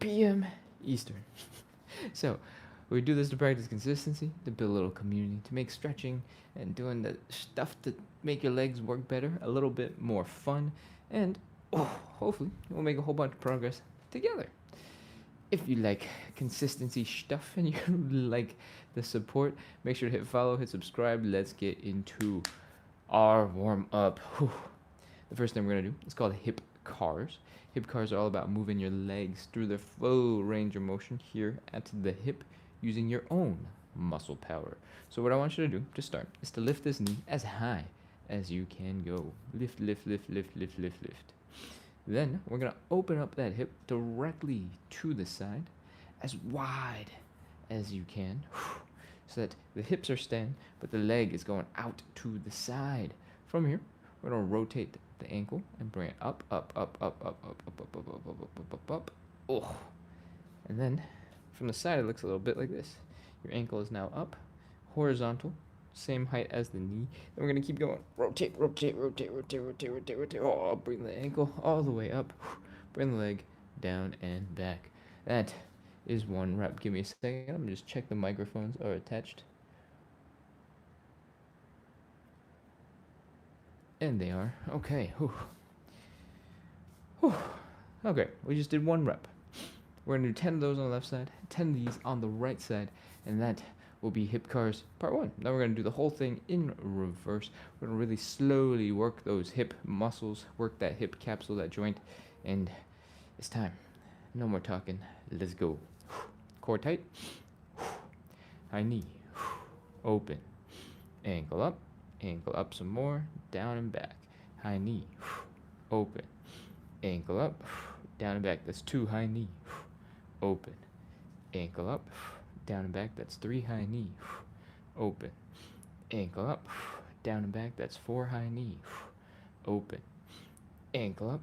p.m. Eastern. So, we do this to practice consistency, to build a little community, to make stretching and doing the stuff to make your legs work better a little bit more fun, and hopefully we'll make a whole bunch of progress together. If you like consistency stuff and you like the support, make sure to hit follow, hit subscribe. Let's get into our warm up. The first thing we're gonna do is called hip cars. Hip cars are all about moving your legs through the full range of motion here at the hip using your own muscle power. So what I want you to do to start is to lift this knee as high as you can go. Lift, lift, lift, lift, lift, lift, lift. Then we're gonna open up that hip directly to the side, as wide as you can, so that the hips are staying, but the leg is going out to the side. From here, we're gonna rotate the ankle and bring it up, up, up, up, up, up, up, up, up, up, up, up, up, up. Oh, and then from the side, it looks a little bit like this. Your ankle is now up, horizontal, same height as the knee. Then we're gonna keep going. Rotate, rotate, rotate, rotate, rotate, rotate, rotate. Oh, bring the ankle all the way up. Bring the leg down and back. That is one rep. Give me a second. I'm gonna just check the microphones are attached. And they are. Okay. Whew. Whew. Okay, we just did one rep. We're gonna do 10 of those on the left side, 10 of these on the right side, and that will be hip cars part 1. Now we're going to do the whole thing in reverse. We're going to really slowly work those hip muscles, work that hip capsule, that joint, and it's time. No more talking. Let's go. Core tight. High knee. Open. Ankle up some more, down and back. High knee. Open. Ankle up, down and back. That's 2 high knee. Open. Ankle up, down and back, that's 3 high knee. Open. Ankle up, down and back, that's 4 high knee. Open. Ankle up,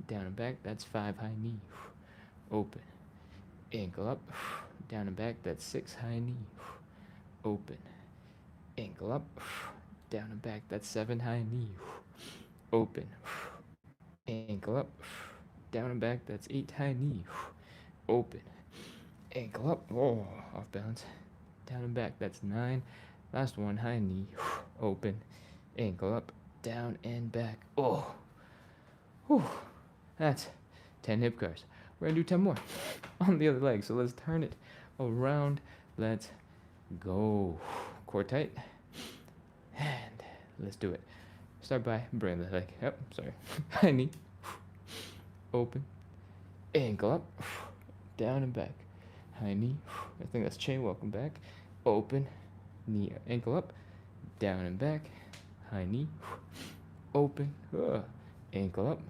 down and back, that's 5 high knee. Open. Ankle up, down and back, that's 6 high knee. Open. Ankle up, down and back, that's 7 high knee. Open. Ankle up, down and back, that's 8 high knee. Open. Ankle up, oh, off balance, down and back, that's 9, last one, high knee, open, ankle up, down and back, oh, whew. That's 10 hip cars. We're gonna do 10 more on the other leg, so let's turn it around, let's go, core tight, and let's do it. Start by bringing the leg, sorry, high knee, open, ankle up, down and back, high knee, I think that's chain, welcome back, open, knee, ankle up, down and back, high knee, open, ankle up,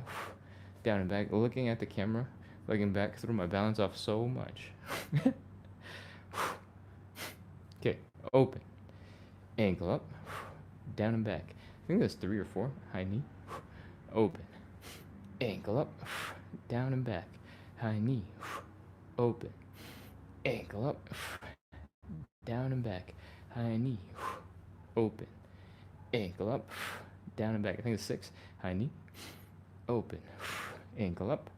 down and back, looking at the camera, looking back, threw my balance off so much. Okay, open, ankle up, down and back, I think that's 3 or 4, high knee, open, ankle up, down and back, high knee, open, ankle up, down and back, high knee, open, ankle up, down and back, I think it's 6, high knee, open, ankle up,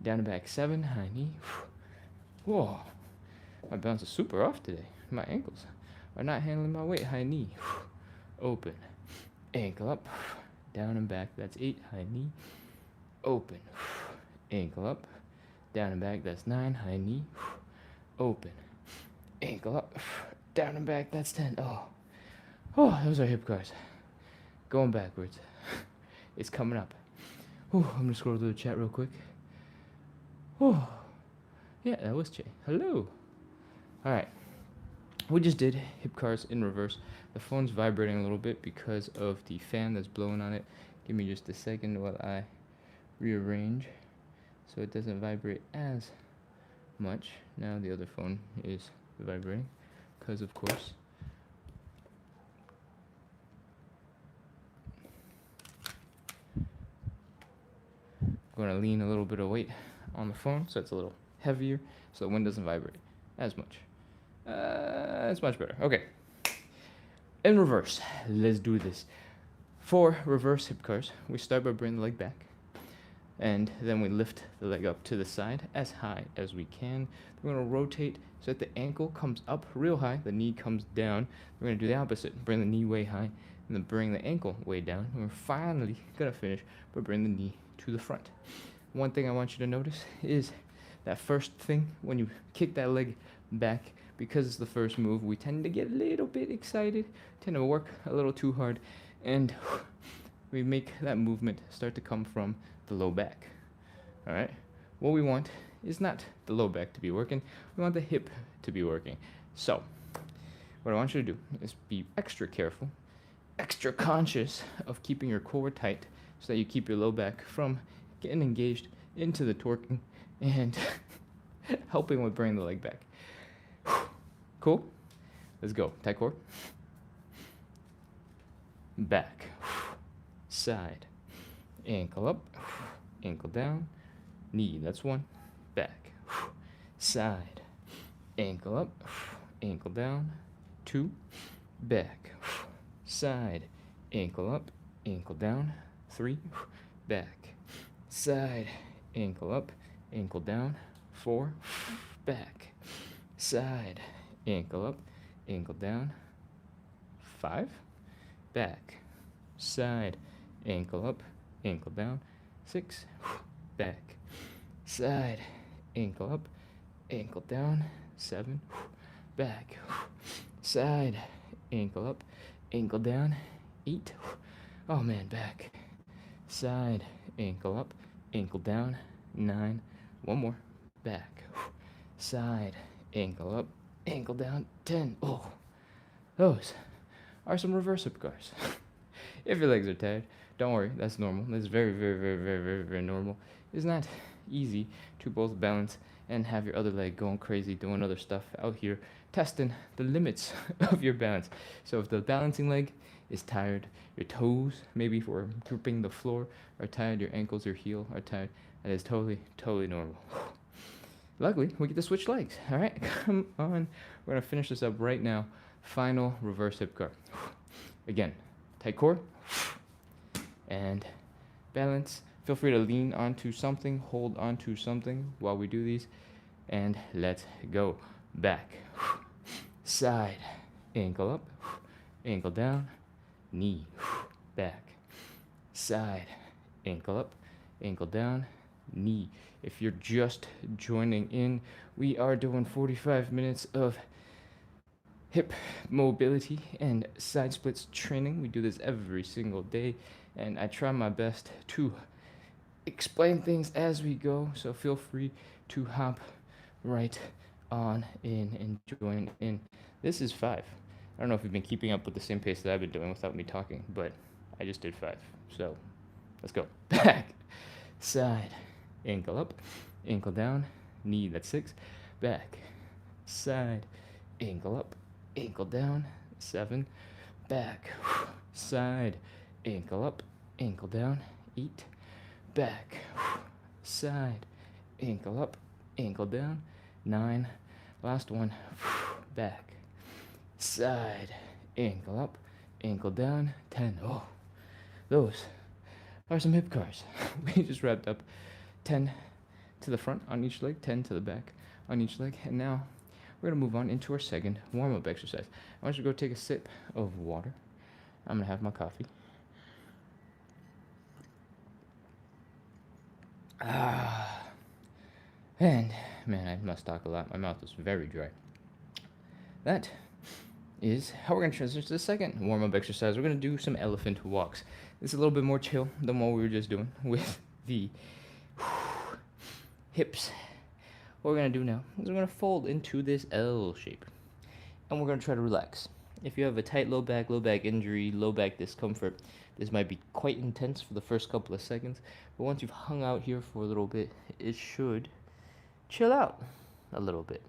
down and back, 7, high knee, whoa, my balance is super off today, my ankles are not handling my weight, high knee, open, ankle up, down and back, that's 8, high knee, open, ankle up, down and back, that's 9, high knee, open, ankle up, down and back, that's 10. Oh, those are hip cars. Going backwards. It's coming up. I'm gonna scroll through the chat real quick. Yeah, that was Che. Hello. Alright. We just did hip cars in reverse. The phone's vibrating a little bit because of the fan that's blowing on it. Give me just a second while I rearrange so it doesn't vibrate as much. Now the other phone is vibrating because, of course, I'm going to lean a little bit of weight on the phone so it's a little heavier so the wind doesn't vibrate as much. It's much better. Okay. In reverse, let's do this. For reverse hip cars, we start by bringing the leg back. And then we lift the leg up to the side as high as we can. We're going to rotate so that the ankle comes up real high, the knee comes down. We're going to do the opposite, bring the knee way high, and then bring the ankle way down. And we're finally going to finish by bringing the knee to the front. One thing I want you to notice is that first thing, when you kick that leg back, because it's the first move, we tend to get a little bit excited, tend to work a little too hard, and we make that movement start to come from the low back. All right? What we want is not the low back to be working. We want the hip to be working. So, what I want you to do is be extra careful, extra conscious of keeping your core tight so that you keep your low back from getting engaged into the torquing and helping with bringing the leg back. Cool? Let's go. Tight core. Back. Side. Ankle up. Ankle down. Knee. That's one. Back. Side. Ankle up. Ankle down. Two. Back. Side. Ankle up. Ankle down. Three. Back. Side. Ankle up. Ankle down. Four. Back. Side. Ankle up. Ankle down. Five. Back. Side. Ankle up. Ankle down. Six. Back. Side. Ankle up. Ankle down. Seven. Back. Side. Ankle up. Ankle down. Eight. Oh man, back. Side. Ankle up. Ankle down. Nine. One more. Back. Side. Ankle up. Ankle down. 10. Oh, those are some reverse hip cars. If your legs are tired, don't worry. That's normal. That's very, very, very, very, very, very normal. It's not easy to both balance and have your other leg going crazy, doing other stuff out here, testing the limits of your balance. So if the balancing leg is tired, your toes, maybe for gripping the floor, are tired, your ankles, your heel are tired, that is totally, totally normal. Luckily, we get to switch legs. All right, come on. We're going to finish this up right now. Final reverse hip car. Again, tight core and balance. Feel free to lean onto something, hold onto something while we do these, and let's go. Back, side, ankle up, ankle down, knee, back, side, ankle up, ankle down, knee. If you're just joining in, we are doing 45 minutes of hip mobility and side splits training. We do this every single day, and I try my best to explain things as we go, so feel free to hop right on in and join in. This is 5. I don't know if you've been keeping up with the same pace that I've been doing without me talking, but I just did 5. So let's go. Back, side, ankle up, ankle down, knee, that's 6. Back, side, ankle up, ankle down, 7. Back, side, ankle up, ankle down, 8. Back, side, ankle up, ankle down, 9. Last one. Back, side, ankle up, ankle down, 10. Oh, those are some hip cars. We just wrapped up 10 to the front on each leg, 10 to the back on each leg, and now we're going to move on into our second warm-up exercise. I want you to go take a sip of water. I'm going to have my coffee. And, man, I must talk a lot. My mouth is very dry. That is how we're going to transition to the second warm-up exercise. We're going to do some elephant walks. It's a little bit more chill than what we were just doing with the hips. What we're going to do now is we're going to fold into this L shape. And we're going to try to relax. If you have a tight low back injury, low back discomfort, this might be quite intense for the first couple of seconds. But once you've hung out here for a little bit, it should chill out a little bit.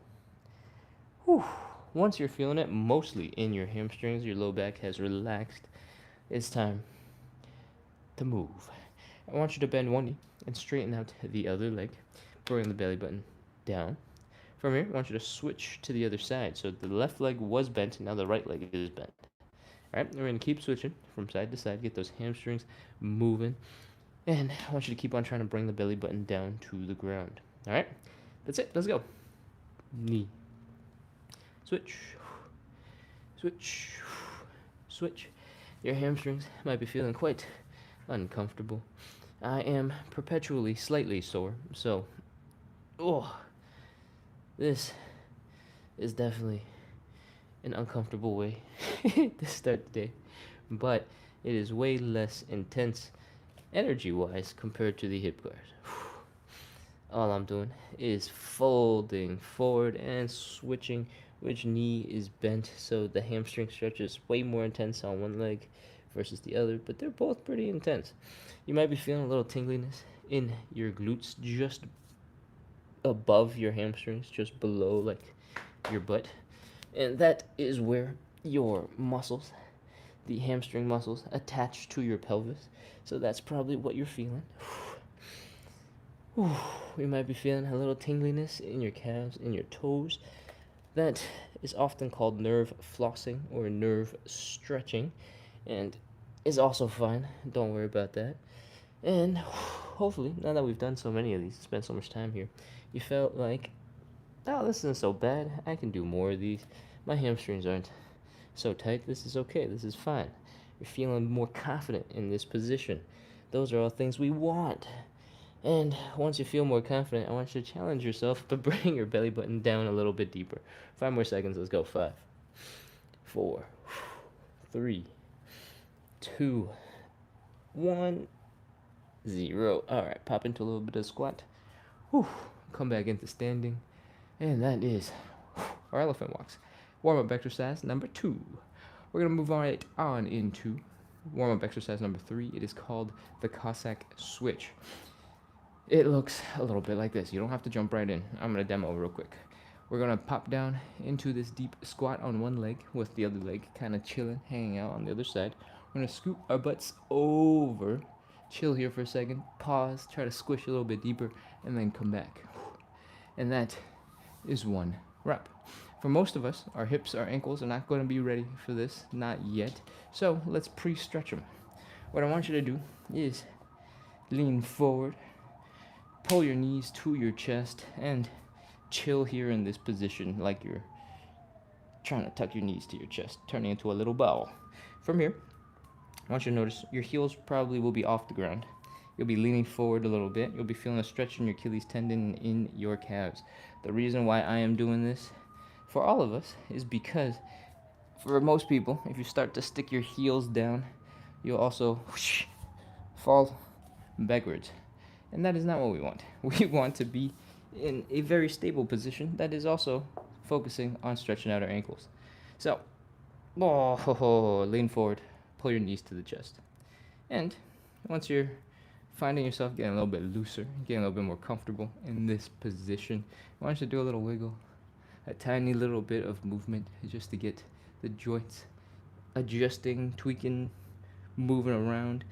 Whew. Once you're feeling it, mostly in your hamstrings, your low back has relaxed, it's time to move. I want you to bend one knee and straighten out the other leg, bring the belly button down. From here, I want you to switch to the other side. So the left leg was bent, and now the right leg is bent. All right, we're going to keep switching from side to side, get those hamstrings moving. And I want you to keep on trying to bring the belly button down to the ground. All right? That's it. Let's go. Knee. Switch. Switch. Switch. Your hamstrings might be feeling quite uncomfortable. I am perpetually slightly sore, so this is definitely an uncomfortable way to start the day, but it is way less intense energy-wise compared to the hip guards. All I'm doing is folding forward and switching which knee is bent, so the hamstring stretch is way more intense on one leg versus the other, but they're both pretty intense. You might be feeling a little tingliness in your glutes just above your hamstrings, just below like your butt, and that is where your muscles, the hamstring muscles, attach to your pelvis, so that's probably what you're feeling. You might be feeling a little tingliness in your calves, in your toes. That is often called nerve flossing or nerve stretching, and is also fine. Don't worry about that. And hopefully, now that we've done so many of these, spent so much time here, you felt like, oh, this isn't so bad. I can do more of these. My hamstrings aren't so tight. This is okay. This is fine. You're feeling more confident in this position. Those are all things we want. And once you feel more confident, I want you to challenge yourself by bringing your belly button down a little bit deeper. 5 more seconds. Let's go. 5, 4, 3, 2, 1, 0. All right, pop into a little bit of squat. Come back into standing. And that is our elephant walks. Warm-up exercise number 2. We're going to move right on into warm-up exercise number 3. It is called the Cossack switch. It looks a little bit like this. You don't have to jump right in. I'm going to demo real quick. We're going to pop down into this deep squat on one leg with the other leg kind of chilling, hanging out on the other side. We're going to scoot our butts over, chill here for a second, pause, try to squish a little bit deeper, and then come back. And that is 1 rep. For most of us, our hips, our ankles are not going to be ready for this, not yet. So let's pre-stretch them. What I want you to do is lean forward, pull your knees to your chest, and chill here in this position like you're trying to tuck your knees to your chest, turning into a little ball. From here, I want you to notice your heels probably will be off the ground. You'll be leaning forward a little bit. You'll be feeling a stretch in your Achilles tendon in your calves. The reason why I am doing this for all of us is because for most people, if you start to stick your heels down, you'll also fall backwards. And that is not what we want. We want to be in a very stable position that is also focusing on stretching out our ankles. So, lean forward, pull your knees to the chest. And once you're finding yourself getting a little bit looser, getting a little bit more comfortable in this position, I want you to do a little wiggle, a tiny little bit of movement just to get the joints adjusting, tweaking, moving around.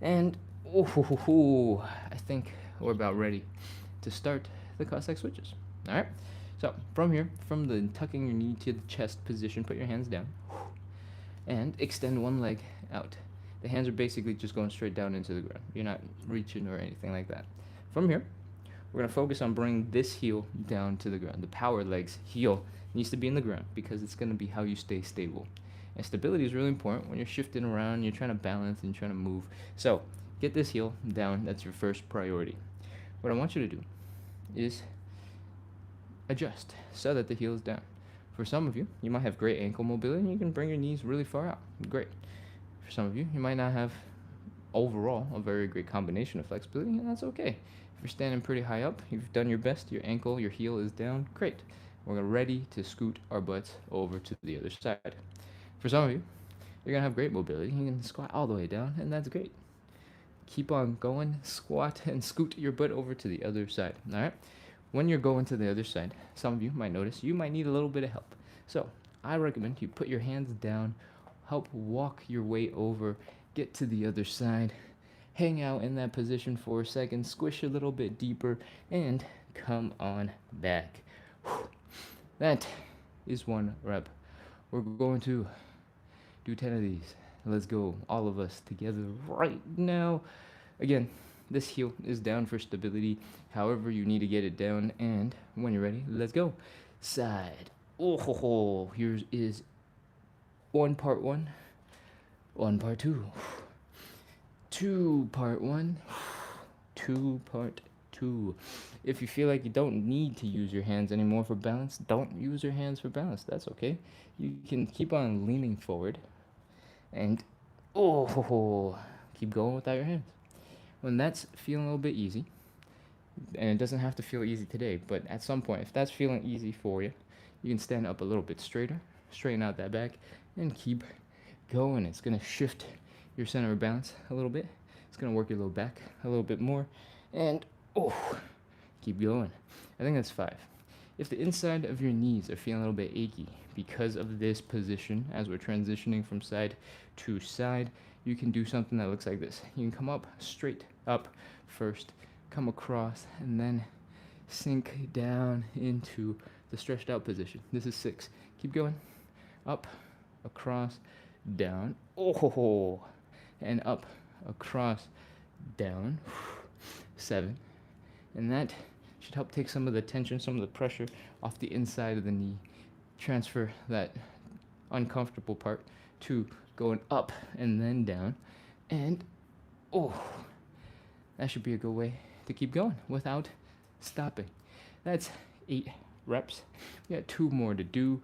And I think we're about ready to start the Cossack switches. All right. So from here, from the tucking your knee to the chest position, put your hands down and extend one leg out. The hands are basically just going straight down into the ground. You're not reaching or anything like that. From here, we're going to focus on bringing this heel down to the ground. The power leg's heel needs to be in the ground because it's going to be how you stay stable. And stability is really important when you're shifting around, you're trying to balance and trying to move. So get this heel down. That's your first priority. What I want you to do is adjust so that the heel is down. For some of you, you might have great ankle mobility and you can bring your knees really far out. Great. For some of you, you might not have overall a very great combination of flexibility, and that's okay. If you're standing pretty high up, you've done your best, your ankle, your heel is down, great. We're ready to scoot our butts over to the other side. For some of you, you're going to have great mobility. You can squat all the way down, and that's great. Keep on going, squat, and scoot your butt over to the other side, all right? When you're going to the other side, some of you might notice you might need a little bit of help. So I recommend you put your hands down, help walk your way over, get to the other side, hang out in that position for a second, squish a little bit deeper, and come on back. That is 1 rep. We're going to do 10 of these. Let's go, all of us together right now. Again, This heel is down for stability, however you need to get it down. And when you're ready, let's go. Side. Oh, ho, ho. Here is one part one part two part one, two part two. If you feel like you don't need to use your hands anymore for balance, don't use your hands for balance. That's okay. You can keep on leaning forward and keep going without your hands. When that's feeling a little bit easy, and it doesn't have to feel easy today, but at some point, if that's feeling easy for you, you can stand up a little bit straighter, straighten out that back, and keep going. It's going to shift your center of balance a little bit. It's going to work your low back a little bit more, and keep going. I think that's 5. If the inside of your knees are feeling a little bit achy because of this position, as we're transitioning from side to side, you can do something that looks like this. You can come up, straight up first, come across, and then sink down into the stretched out position. This is 6. Keep going. Up, across, down. And up, across, down. 7. And that should help take some of the tension, some of the pressure off the inside of the knee. Transfer that uncomfortable part to going up and then down. And that should be a good way to keep going without stopping. That's 8 reps. We got 2 more to do.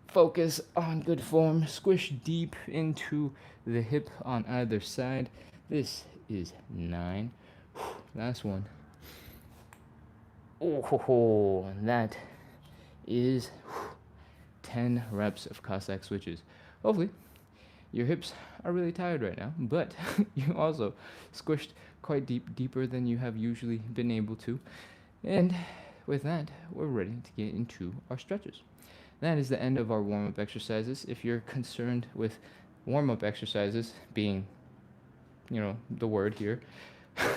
Focus on good form. Squish deep into the hip on either side. This is 9. Last one. And that is 10 reps of Cossack switches. Hopefully, your hips are really tired right now, but you also squished quite deeper than you have usually been able to. And with that, we're ready to get into our stretches. That is the end of our warm-up exercises. If you're concerned with warm-up exercises being, the word here,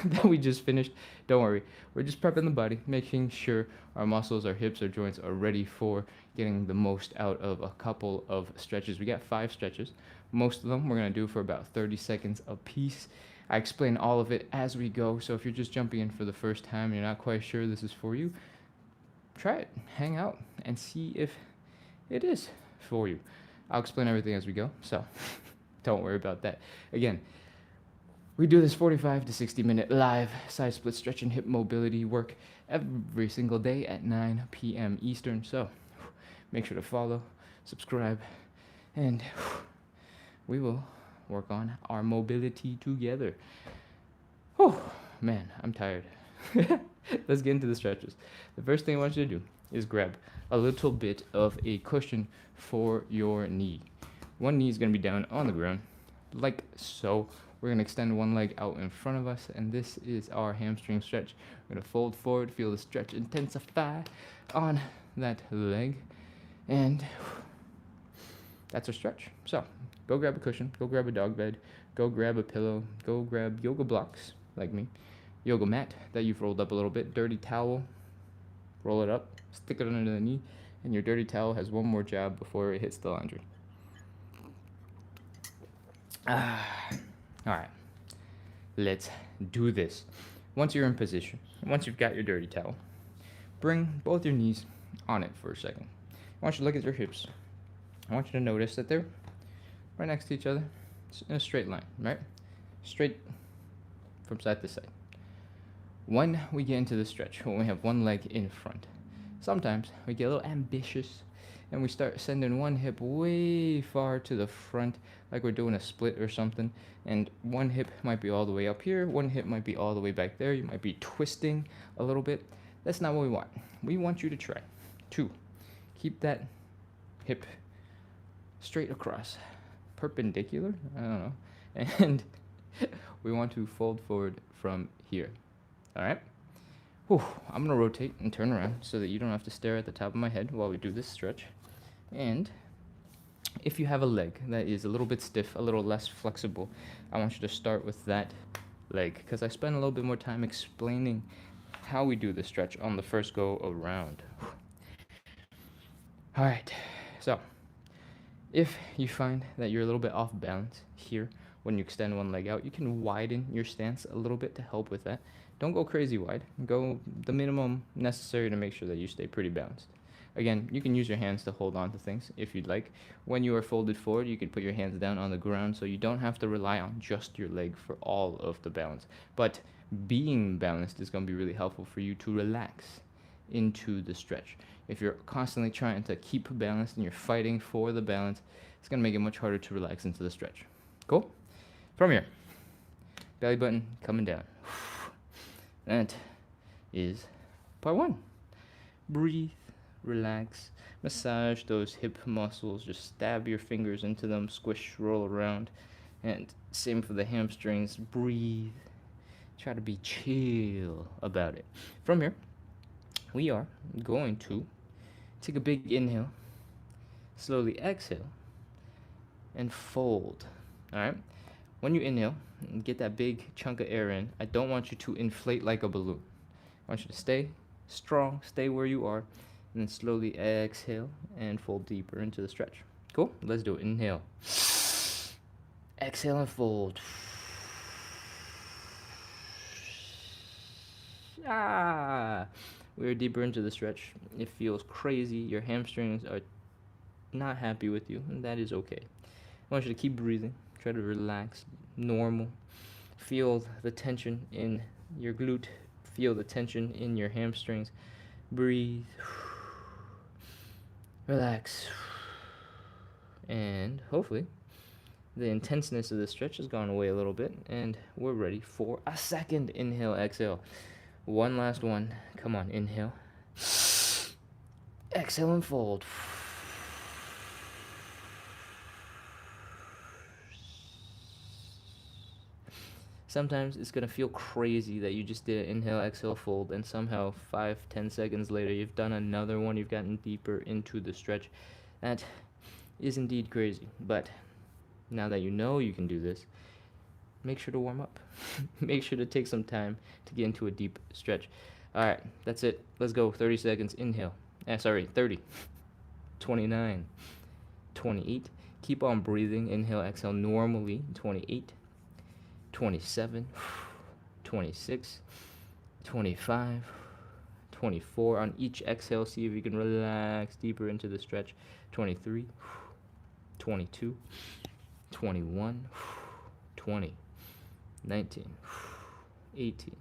that we just finished, don't worry. We're just prepping the body, making sure our muscles, our hips, our joints are ready for getting the most out of a couple of stretches. We got 5 stretches. Most of them we're going to do for about 30 seconds a piece. I explain all of it as we go, so if you're just jumping in for the first time and you're not quite sure this is for you, try it, hang out, and see if it is for you. I'll explain everything as we go, so don't worry about that. Again, we do this 45 to 60 minute live side split stretch and hip mobility work every single day at 9 p.m. Eastern. So make sure to follow, subscribe, and we will work on our mobility together. Man, I'm tired. Let's get into the stretches. The first thing I want you to do is grab a little bit of a cushion for your knee. One knee is going to be down on the ground, like so. We're going to extend one leg out in front of us, and this is our hamstring stretch. We're going to fold forward, feel the stretch intensify on that leg, and that's our stretch. So go grab a cushion, go grab a dog bed, go grab a pillow, go grab yoga blocks, like me, yoga mat that you've rolled up a little bit, dirty towel, roll it up, stick it under the knee, and your dirty towel has one more job before it hits the laundry. All right, let's do this. Once you're in position, once you've got your dirty towel, bring both your knees on it for a second. I want you to look at your hips. I want you to notice that they're right next to each other in a straight line, right? Straight from side to side. When we get into the stretch, when we have one leg in front, sometimes we get a little ambitious and we start sending one hip way far to the front, like we're doing a split or something, and one hip might be all the way up here, one hip might be all the way back there, you might be twisting a little bit. That's not what we want. We want you to try to keep that hip straight across, perpendicular, I don't know, and we want to fold forward from here. All right? I'm going to rotate and turn around so that you don't have to stare at the top of my head while we do this stretch. And if you have a leg that is a little bit stiff, a little less flexible, I want you to start with that leg, because I spend a little bit more time explaining how we do the stretch on the first go around. All right, so if you find that you're a little bit off balance here when you extend one leg out. You can widen your stance a little bit to help with that. Don't go crazy wide. Go the minimum necessary to make sure that you stay pretty balanced. Again, you can use your hands to hold on to things if you'd like. When you are folded forward, you can put your hands down on the ground so you don't have to rely on just your leg for all of the balance. But being balanced is going to be really helpful for you to relax into the stretch. If you're constantly trying to keep balanced and you're fighting for the balance, it's going to make it much harder to relax into the stretch. Cool? From here, belly button coming down. That is part one. Breathe, relax, massage those hip muscles, just stab your fingers into them, squish, roll around. And same for the hamstrings. Breathe, try to be chill about it. From here, we are going to take a big inhale, slowly exhale, and fold. All right? When you inhale and get that big chunk of air in, I don't want you to inflate like a balloon. I want you to stay strong, stay where you are, and then slowly exhale and fold deeper into the stretch. Cool? Let's do it. Inhale. Exhale and fold. We're deeper into the stretch. It feels crazy. Your hamstrings are not happy with you, and that is okay. I want you to keep breathing. Try to relax, normal. Feel the tension in your glute. Feel the tension in your hamstrings. Breathe. Relax. And hopefully the intenseness of the stretch has gone away a little bit, and we're ready for a second inhale, exhale. One last one. Come on, inhale. Exhale and fold. Sometimes it's going to feel crazy that you just did an inhale, exhale, fold, and somehow 5-10 seconds later you've done another one, you've gotten deeper into the stretch. That is indeed crazy, but now that you know you can do this, make sure to warm up. Make sure to take some time to get into a deep stretch. All right, that's it. Let's go. 30 seconds. Inhale. 30. 29. 28. Keep on breathing. Inhale, exhale normally. 28. 27. 26. 25. 24. On each exhale, see if you can relax deeper into the stretch. 23. 22. 21. 20. 19, 18,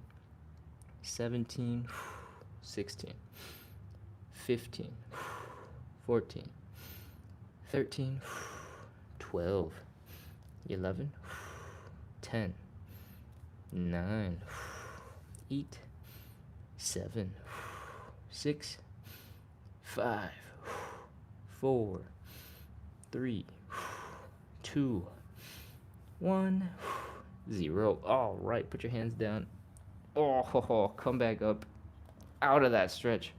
17, 16, 15, 14, 13, 12, 11, 10, 9, 8, 7, 6, 5, 4, 3, 2, 1, 0. All right, put your hands down. Come back up out of that stretch.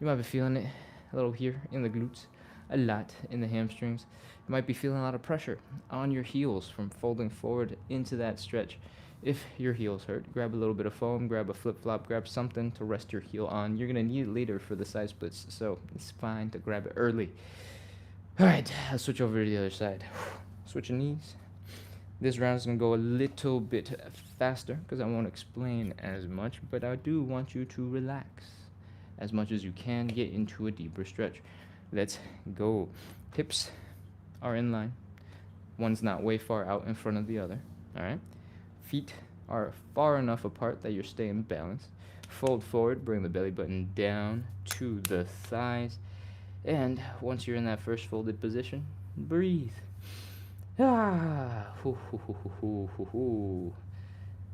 You might be feeling it a little here in the glutes, a lot in the hamstrings. You might be feeling a lot of pressure on your heels from folding forward into that stretch. If your heels hurt, grab a little bit of foam, grab a flip-flop, grab something to rest your heel on. You're going to need it later for the side splits, so it's fine to grab it early. All right, I'll switch over to the other side. Switching knees. This round is going to go a little bit faster because I won't explain as much, but I do want you to relax as much as you can, get into a deeper stretch. Let's go. Hips are in line. One's not way far out in front of the other. All right. Feet are far enough apart that you're staying balanced. Fold forward, bring the belly button down to the thighs. And once you're in that first folded position, breathe.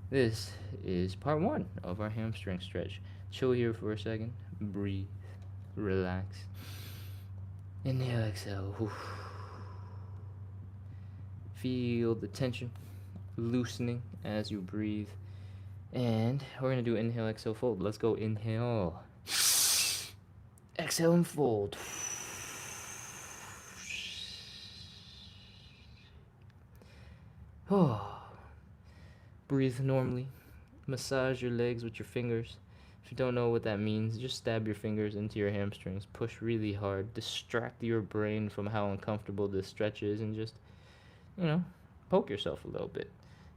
This is part one of our hamstring stretch. Chill here for a second. Breathe. Relax. Inhale, exhale. Feel the tension loosening as you breathe. And we're going to do inhale, exhale, fold. Let's go. Inhale. Exhale and fold. Breathe normally. Massage your legs with your fingers. If you don't know what that means, just stab your fingers into your hamstrings. Push really hard. Distract your brain from how uncomfortable this stretch is and just, poke yourself a little bit.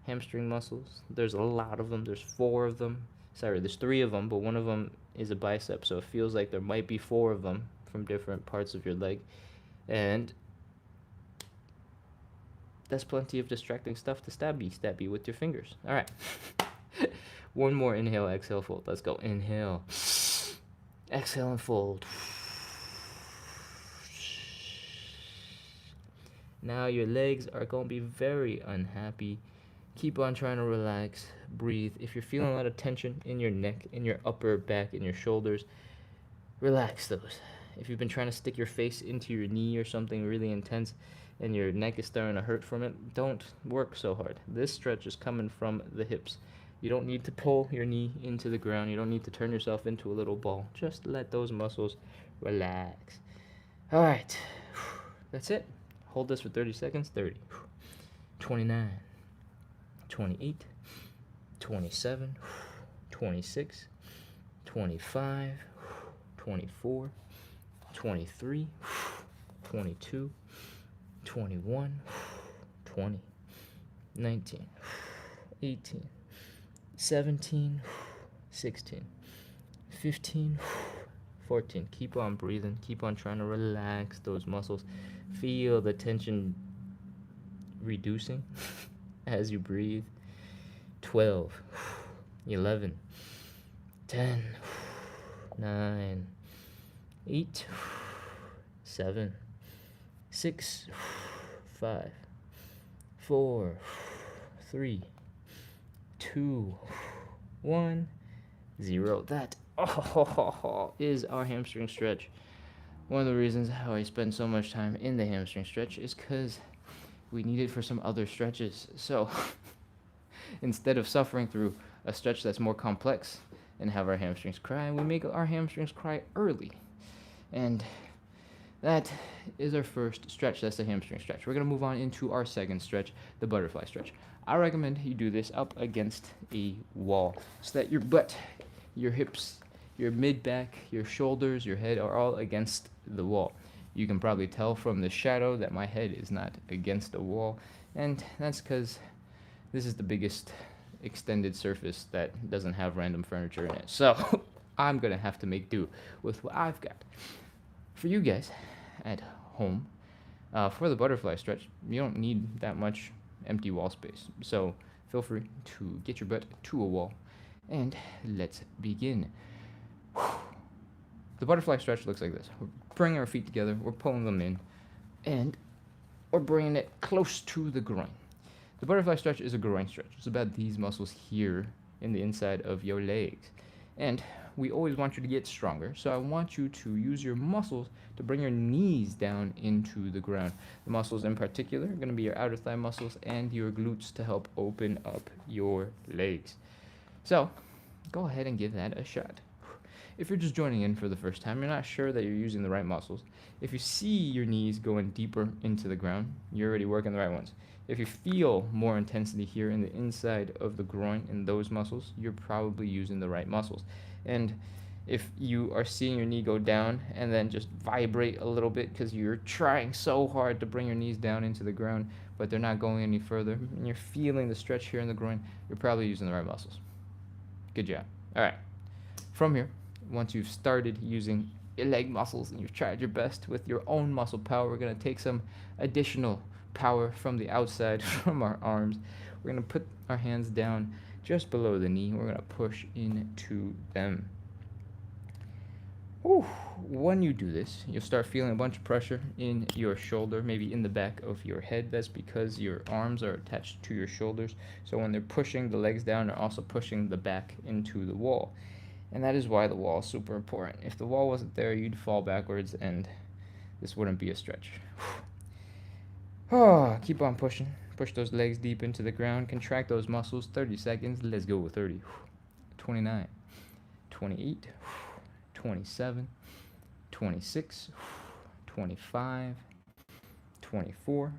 Hamstring muscles, there's a lot of them. There's 4 of them. Sorry, there's 3 of them, but one of them is a bicep, so it feels like there might be 4 of them from different parts of your leg. And that's plenty of distracting stuff to stab you with your fingers. All right. One more inhale, exhale, fold. Let's go. Inhale. Exhale and fold. Now your legs are going to be very unhappy. Keep on trying to relax, breathe. If you're feeling a lot of tension in your neck, in your upper back, in your shoulders, relax those. If you've been trying to stick your face into your knee or something really intense and your neck is starting to hurt from it, don't work so hard. This stretch is coming from the hips. You don't need to pull your knee into the ground. You don't need to turn yourself into a little ball. Just let those muscles relax. All right. That's it. Hold this for 30 seconds. 30, 29, 28, 27, 26, 25, 24, 23, 22, 21, 20, 19, 18, 17, 16, 15, 14. Keep on breathing. Keep on trying to relax those muscles. Feel the tension reducing as you breathe. 12, 11, 10, 9, 8, 7, 6, 5, 4, 3, 2, 1, 0. That is our hamstring stretch. One of the reasons how I spend so much time in the hamstring stretch is because we need it for some other stretches. So instead of suffering through a stretch that's more complex and have our hamstrings cry, we make our hamstrings cry early. And that is our first stretch. That's the hamstring stretch. We're going to move on into our second stretch, the butterfly stretch. I recommend you do this up against a wall so that your butt, your hips, your mid-back, your shoulders, your head are all against the wall. You can probably tell from the shadow that my head is not against a wall, and that's because this is the biggest extended surface that doesn't have random furniture in it. So I'm going to have to make do with what I've got. For you guys at home, for the butterfly stretch, you don't need that much empty wall space. So feel free to get your butt to a wall, and let's begin. The butterfly stretch looks like this. We're bringing our feet together, we're pulling them in, and we're bringing it close to the groin. The butterfly stretch is a groin stretch. It's about these muscles here in the inside of your legs. And we always want you to get stronger, so I want you to use your muscles to bring your knees down into the ground. The muscles in particular are going to be your outer thigh muscles and your glutes to help open up your legs. So go ahead and give that a shot. If you're just joining in for the first time, you're not sure that you're using the right muscles. If you see your knees going deeper into the ground, you're already working the right ones. If you feel more intensity here in the inside of the groin in those muscles, you're probably using the right muscles. And if you are seeing your knee go down and then just vibrate a little bit because you're trying so hard to bring your knees down into the ground, but they're not going any further, and you're feeling the stretch here in the groin, you're probably using the right muscles. Good job. All right. From here, once you've started using your leg muscles and you've tried your best with your own muscle power, we're going to take some additional power from the outside, from our arms. We're going to put our hands down just below the knee. We're going to push into them. Whew. When you do this, you'll start feeling a bunch of pressure in your shoulder, maybe in the back of your head. That's because your arms are attached to your shoulders. So when they're pushing the legs down, they're also pushing the back into the wall. And that is why the wall is super important. If the wall wasn't there, you'd fall backwards and this wouldn't be a stretch. Oh, keep on pushing. Push those legs deep into the ground. Contract those muscles. 30 seconds. Let's go. 30. 29. 28. 27. 26. 25. 24.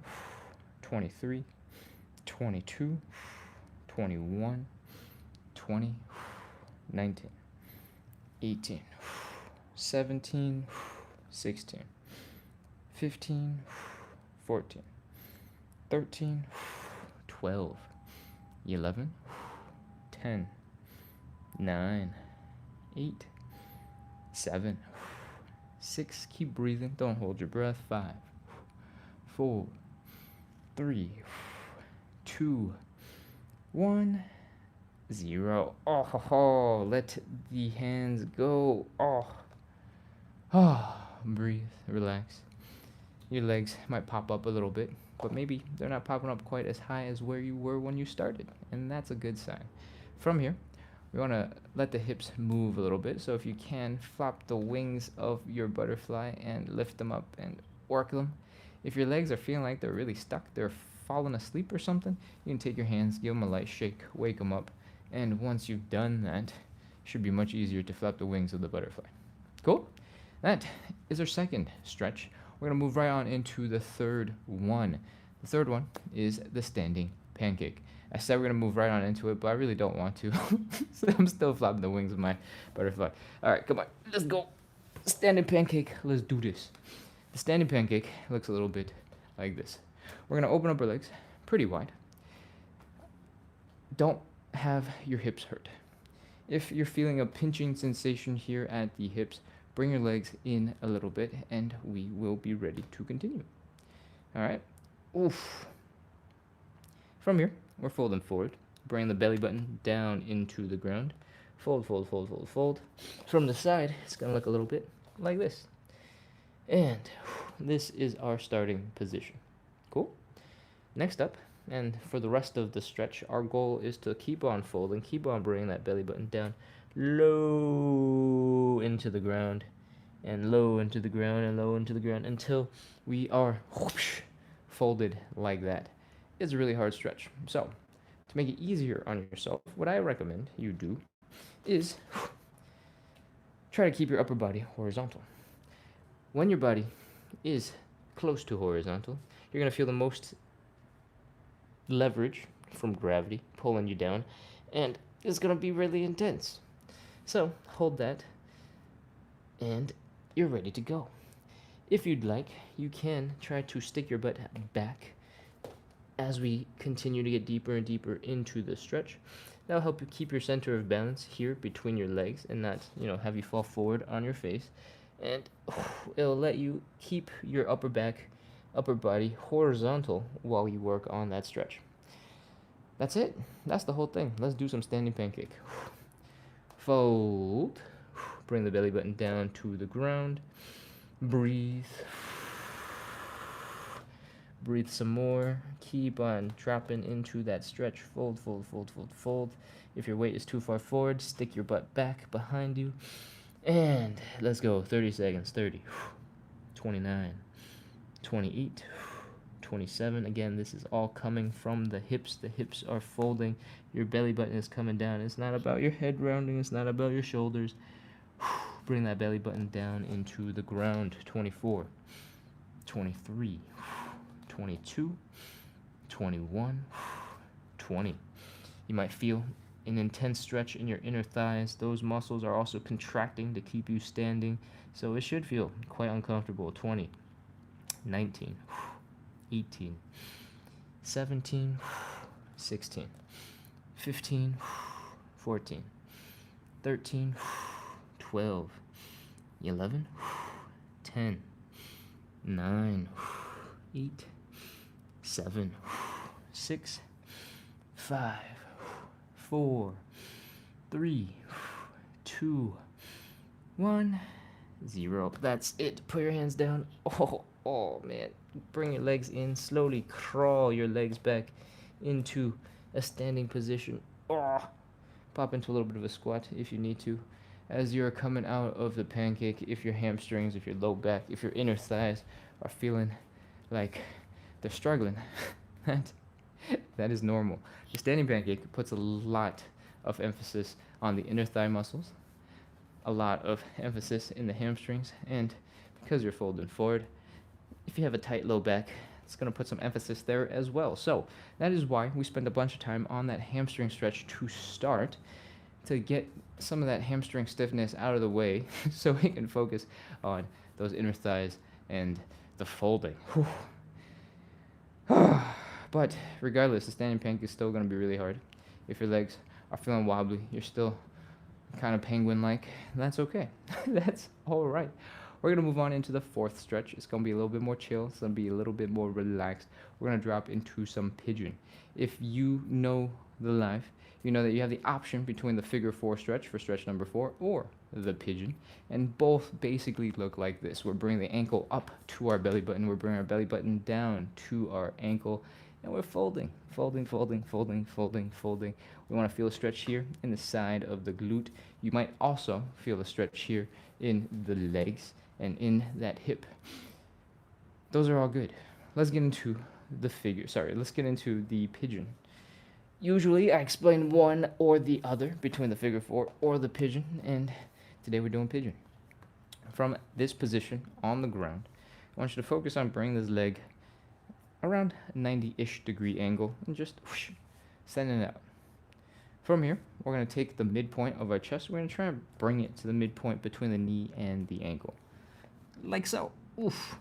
23. 22. 21. 20. 19. 18, 17, 16, 15, 14, 13, 12, 11, 10, 9, 8, 7, 6. Keep breathing. Don't hold your breath. 5, 4, 3, 2, 1, 0. Oh, let the hands go. Breathe, relax. Your legs might pop up a little bit, but maybe they're not popping up quite as high as where you were when you started, and that's a good sign. From here, we want to let the hips move a little bit, so if you can, flop the wings of your butterfly and lift them up and work them. If your legs are feeling like they're really stuck, they're falling asleep or something, you can take your hands, give them a light shake, wake them up, and once you've done that, it should be much easier to flap the wings of the butterfly. Cool? That is our second stretch. We're going to move right on into the third one. The third one is the standing pancake. I said we're going to move right on into it, but I really don't want to. So I'm still flapping the wings of my butterfly. All right, come on. Let's go. Standing pancake. Let's do this. The standing pancake looks a little bit like this. We're going to open up our legs pretty wide. Don't have your hips hurt. If you're feeling a pinching sensation here at the hips, bring your legs in a little bit and we will be ready to continue. All right. Oof. From here, we're folding forward. Bring the belly button down into the ground. Fold, fold, fold, fold, fold. From the side, it's going to look a little bit like this. And this is our starting position. Cool? Next up, and for the rest of the stretch, our goal is to keep on folding, keep on bringing that belly button down low into the ground, and low into the ground, and low into the ground, until we are whoosh, folded like that. It's a really hard stretch. So, to make it easier on yourself, what I recommend you do is try to keep your upper body horizontal. When your body is close to horizontal, you're going to feel the most leverage from gravity pulling you down, and it's going to be really intense. So hold that, and you're ready to go. If you'd like, you can try to stick your butt back as we continue to get deeper and deeper into the stretch. That'll help you keep your center of balance here between your legs and not, have you fall forward on your face. And it'll let you keep your upper body horizontal while you work on that stretch. That's it. That's the whole thing. Let's do some standing pancake. Fold. Bring the belly button down to the ground. Breathe. Breathe some more. Keep on dropping into that stretch. Fold, fold, fold, fold, fold. If your weight is too far forward, stick your butt back behind you. And let's go. 30 seconds. 30. 29. 28. 27. Again, this is all coming from the hips. The hips are folding. Your belly button is coming down. It's not about your head rounding. It's not about your shoulders. Bring that belly button down into the ground. 24. 23. 22. 21. 20. You might feel an intense stretch in your inner thighs. Those muscles are also contracting to keep you standing, so it should feel quite uncomfortable. 20. 19. 18, 17, 16, 15, 14, 13, 12, 11, 10, 9, 8, 7, 6, 5, 4, 3, 2, 1, 0. That's it. Put your hands down. Oh man. Bring your legs in. Slowly crawl your legs back into a standing position. Pop into a little bit of a squat if you need to. As you're coming out of the pancake, if your hamstrings, if your low back, if your inner thighs are feeling like they're struggling, that is normal. The standing pancake puts a lot of emphasis on the inner thigh muscles, a lot of emphasis in the hamstrings, and because you're folding forward, if you have a tight low back, it's going to put some emphasis there as well. So that is why we spend a bunch of time on that hamstring stretch to start, to get some of that hamstring stiffness out of the way so we can focus on those inner thighs and the folding. But But regardless, the standing plank is still going to be really hard. If your legs are feeling wobbly, you're still kind of penguin-like, that's okay. That's all right. We're going to move on into the fourth stretch. It's going to be a little bit more chill. It's going to be a little bit more relaxed. We're going to drop into some pigeon. If you know the life, you know that you have the option between the figure 4 stretch for stretch number 4 or the pigeon. And both basically look like this. We're bringing the ankle up to our belly button. We're bringing our belly button down to our ankle. And we're folding, folding, folding, folding, folding, folding. We want to feel a stretch here in the side of the glute. You might also feel a stretch here in the legs and in that hip. Those are all good. Let's get into the let's get into the pigeon. Usually I explain one or the other between the figure 4 or the pigeon, and today we're doing pigeon. From this position on the ground, I want you to focus on bringing this leg around 90-ish degree angle and just whoosh, sending it out. From here, we're going to take the midpoint of our chest. We're going to try and bring it to the midpoint between the knee and the ankle. Like so. Oof.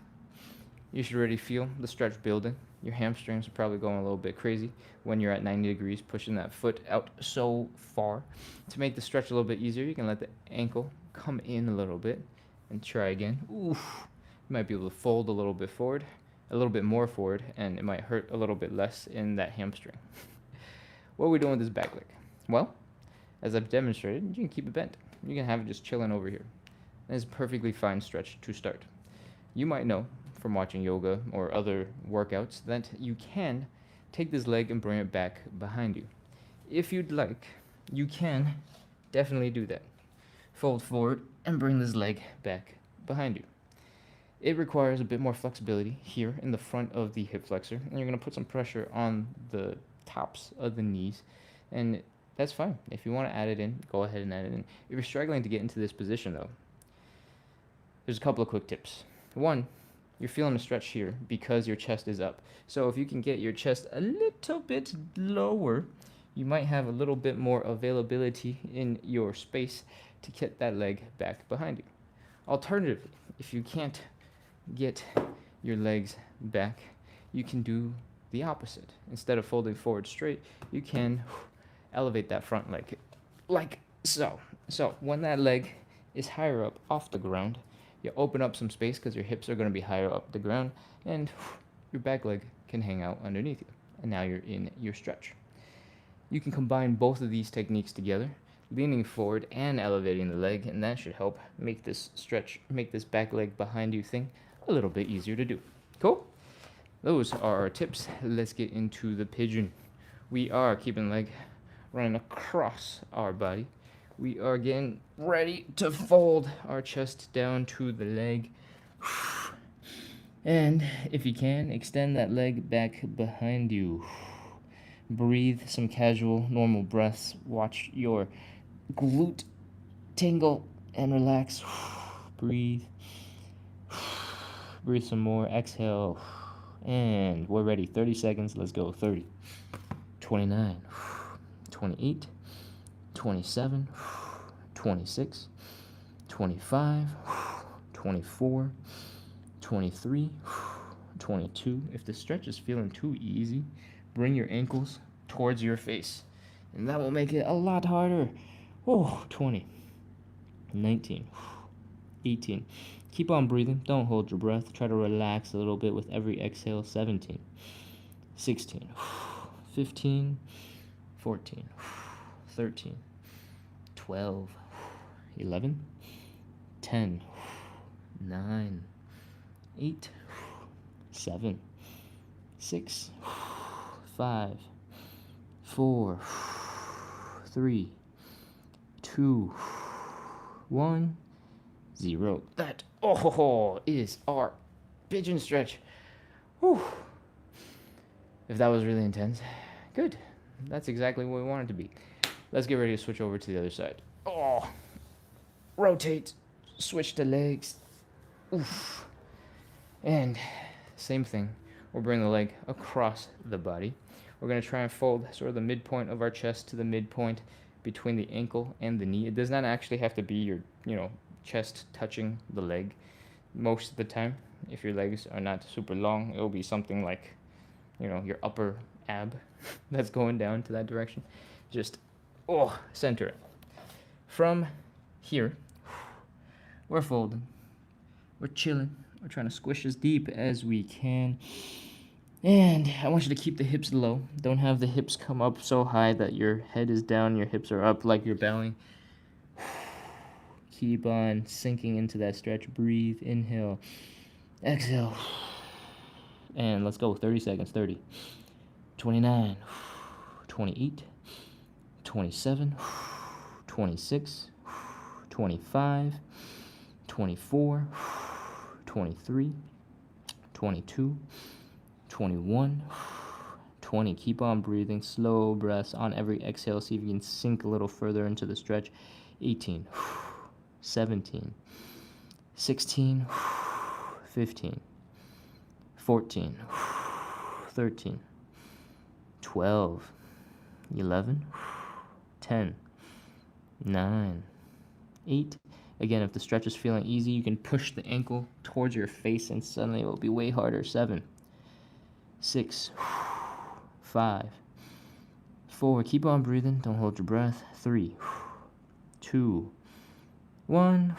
You should already feel the stretch building. Your hamstrings are probably going a little bit crazy when you're at 90 degrees, pushing that foot out so far. To make the stretch a little bit easier, you can let the ankle come in a little bit and try again. Oof. You might be able to fold a little bit forward, a little bit more forward, and it might hurt a little bit less in that hamstring. What are we doing with this back leg? Well, as I've demonstrated, you can keep it bent. You can have it just chilling over here. It's a perfectly fine stretch to start. You might know from watching yoga or other workouts that you can take this leg and bring it back behind you. If you'd like, you can definitely do that. Fold forward and bring this leg back behind you. It requires a bit more flexibility here in the front of the hip flexor, and you're going to put some pressure on the tops of the knees, and that's fine. If you want to add it in, go ahead and add it in. If you're struggling to get into this position though, there's a couple of quick tips. One, you're feeling a stretch here because your chest is up. So if you can get your chest a little bit lower, you might have a little bit more availability in your space to get that leg back behind you. Alternatively, if you can't get your legs back, you can do the opposite. Instead of folding forward straight, you can elevate that front leg like so. So when that leg is higher up off the ground, you open up some space because your hips are going to be higher up the ground, and your back leg can hang out underneath you. And now you're in your stretch. You can combine both of these techniques together, leaning forward and elevating the leg, and that should help make this stretch, make this back leg behind you thing a little bit easier to do. Cool? Those are our tips. Let's get into the pigeon. We are keeping the leg running across our body. We are getting ready to fold our chest down to the leg. And if you can, extend that leg back behind you. Breathe some casual, normal breaths. Watch your glute tingle and relax. Breathe. Breathe some more. Exhale. And we're ready. 30 seconds. Let's go. 30. 29. 28. 27. 26. 25. 24. 23. 22. If the stretch is feeling too easy, bring your ankles towards your face, and that will make it a lot harder. 20. 19. 18. Keep on breathing. Don't hold your breath. Try to relax a little bit with every exhale. 17. 16. 15. 14. 13. 12. 11. 10. 9. 8. 7. 6. 5. 4. 3. 2. 1. 0. That is our pigeon stretch. Whew. If that was really intense, good. That's exactly what we want it to be. Let's get ready to switch over to the other side. Rotate. Switch the legs. Oof. And same thing. We'll bring the leg across the body. We're going to try and fold sort of the midpoint of our chest to the midpoint between the ankle and the knee. It does not actually have to be your, chest touching the leg most of the time. If your legs are not super long, it'll be something like your upper ab that's going down to that direction. Just, center it. From here, we're folding. We're chilling. We're trying to squish as deep as we can. And I want you to keep the hips low. Don't have the hips come up so high that your head is down, your hips are up like you're bowing. Keep on sinking into that stretch. Breathe. Inhale. Exhale. And let's go. 30 seconds. 30. 29. 28. 27. 26. 25. 24. 23. 22. 21. 20. Keep on breathing. Slow breaths on every exhale. See if you can sink a little further into the stretch. 18. 17. 16. 15. 14. 13. 12. 11. 10. 9. 8. Again, if the stretch is feeling easy, you can push the ankle towards your face and suddenly it will be way harder. 7. 6. 5. 4. Keep on breathing. Don't hold your breath. 3. 2. 1.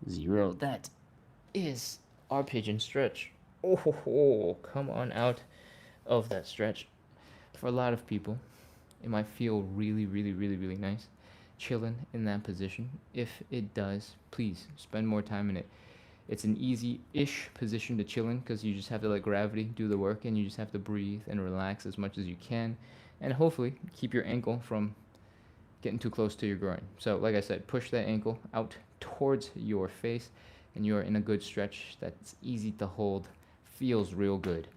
0. That is our pigeon stretch. Come on out of that stretch. For a lot of people, it might feel really, really, really, really nice chilling in that position. If it does, please spend more time in it. It's an easy-ish position to chill in because you just have to let gravity do the work and you just have to breathe and relax as much as you can and hopefully keep your ankle from getting too close to your groin. So like I said, push that ankle out towards your face and you're in a good stretch that's easy to hold, feels real good.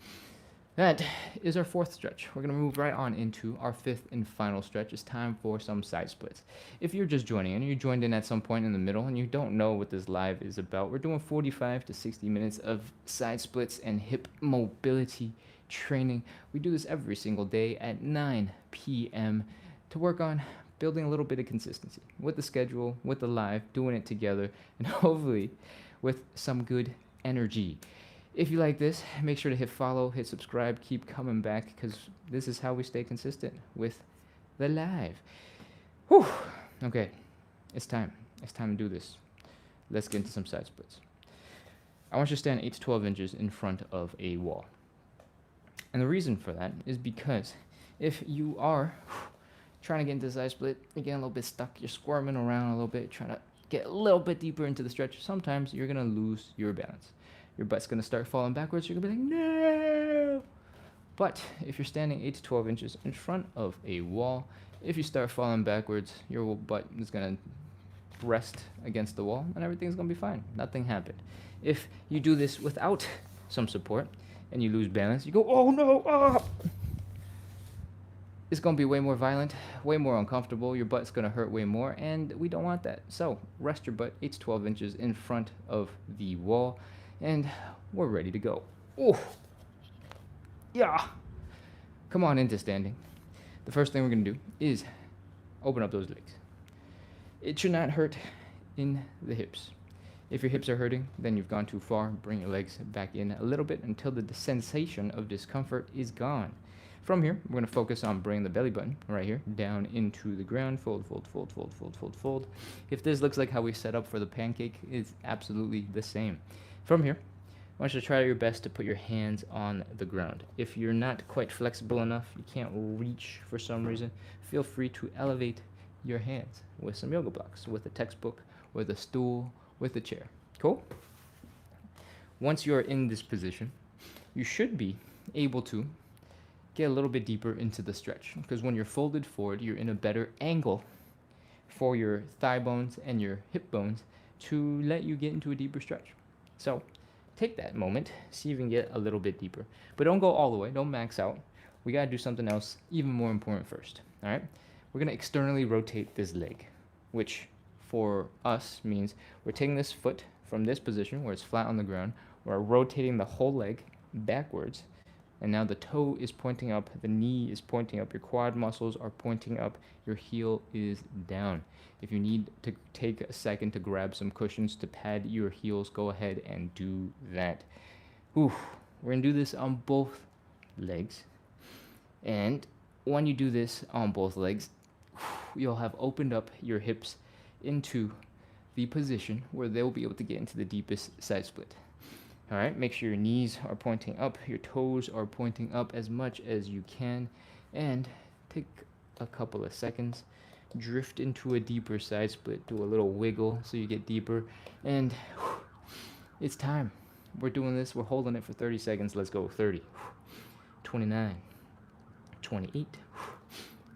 That is our fourth stretch. We're going to move right on into our fifth and final stretch. It's time for some side splits. If you're just joining in, or you joined in at some point in the middle and you don't know what this live is about, we're doing 45 to 60 minutes of side splits and hip mobility training. We do this every single day at 9 p.m. to work on building a little bit of consistency with the schedule, with the live, doing it together, and hopefully with some good energy. If you like this, make sure to hit follow, hit subscribe, keep coming back, because this is how we stay consistent with the live. Whew. Okay, it's time. It's time to do this. Let's get into some side splits. I want you to stand 8 to 12 inches in front of a wall. And the reason for that is because if you are trying to get into the side split, you're getting a little bit stuck, you're squirming around a little bit, trying to get a little bit deeper into the stretch, sometimes you're going to lose your balance. Your butt's going to start falling backwards. You're going to be like, no! But if you're standing 8 to 12 inches in front of a wall, if you start falling backwards, your butt is going to rest against the wall and everything's going to be fine. Nothing happened. If you do this without some support and you lose balance, you go, oh no, ah! It's going to be way more violent, way more uncomfortable. Your butt's going to hurt way more, and we don't want that. So rest your butt 8 to 12 inches in front of the wall. And we're ready to go. Oh, yeah. Come on into standing. The first thing we're going to do is open up those legs. It should not hurt in the hips. If your hips are hurting, then you've gone too far. Bring your legs back in a little bit until the sensation of discomfort is gone. From here, we're going to focus on bringing the belly button right here down into the ground. Fold, fold, fold, fold, fold, fold, fold. If this looks like how we set up for the pancake, it's absolutely the same. From here, I want you to try your best to put your hands on the ground. If you're not quite flexible enough, you can't reach for some reason, feel free to elevate your hands with some yoga blocks, with a textbook, with a stool, with a chair. Cool? Once you're in this position, you should be able to get a little bit deeper into the stretch, because when you're folded forward, you're in a better angle for your thigh bones and your hip bones to let you get into a deeper stretch. So take that moment, see if you can get a little bit deeper. But don't go all the way, don't max out. We gotta do something else even more important first, all right? We're gonna externally rotate this leg, which for us means we're taking this foot from this position where it's flat on the ground, we're rotating the whole leg backwards, and now the toe is pointing up, the knee is pointing up, your quad muscles are pointing up, your heel is down. If you need to take a second to grab some cushions to pad your heels, go ahead and do that. We're gonna do this on both legs. And when you do this on both legs, you'll have opened up your hips into the position where they'll be able to get into the deepest side split. All right, make sure your knees are pointing up, your toes are pointing up as much as you can, and take a couple of seconds, drift into a deeper side split, do a little wiggle so you get deeper, and it's time. We're doing this, we're holding it for 30 seconds. Let's go. 30, 29, 28,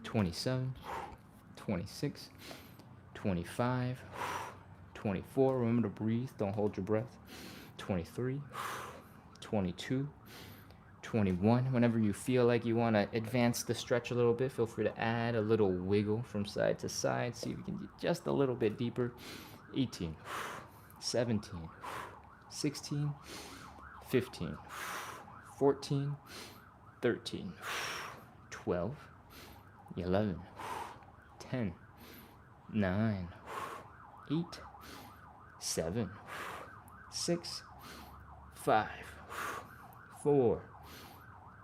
27, 26, 25, 24. Remember to breathe, don't hold your breath. 23, 22, 21. Whenever you feel like you want to advance the stretch a little bit, feel free to add a little wiggle from side to side. See if you can get just a little bit deeper. 18, 17, 16, 15, 14, 13, 12, 11, 10, 9, 8, 7, 6, 5, 4,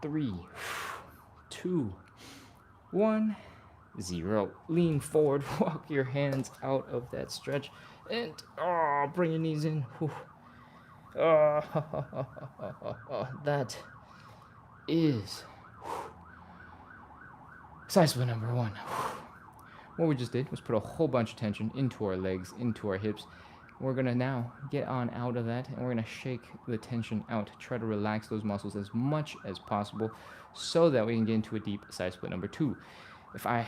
3, 2, 1, 0. Lean forward, walk your hands out of that stretch, and bring your knees in. That is side split number 1. What we just did was put a whole bunch of tension into our legs, into our hips. We're going to now get on out of that, and we're going to shake the tension out. Try to relax those muscles as much as possible so that we can get into a deep side split number 2. If I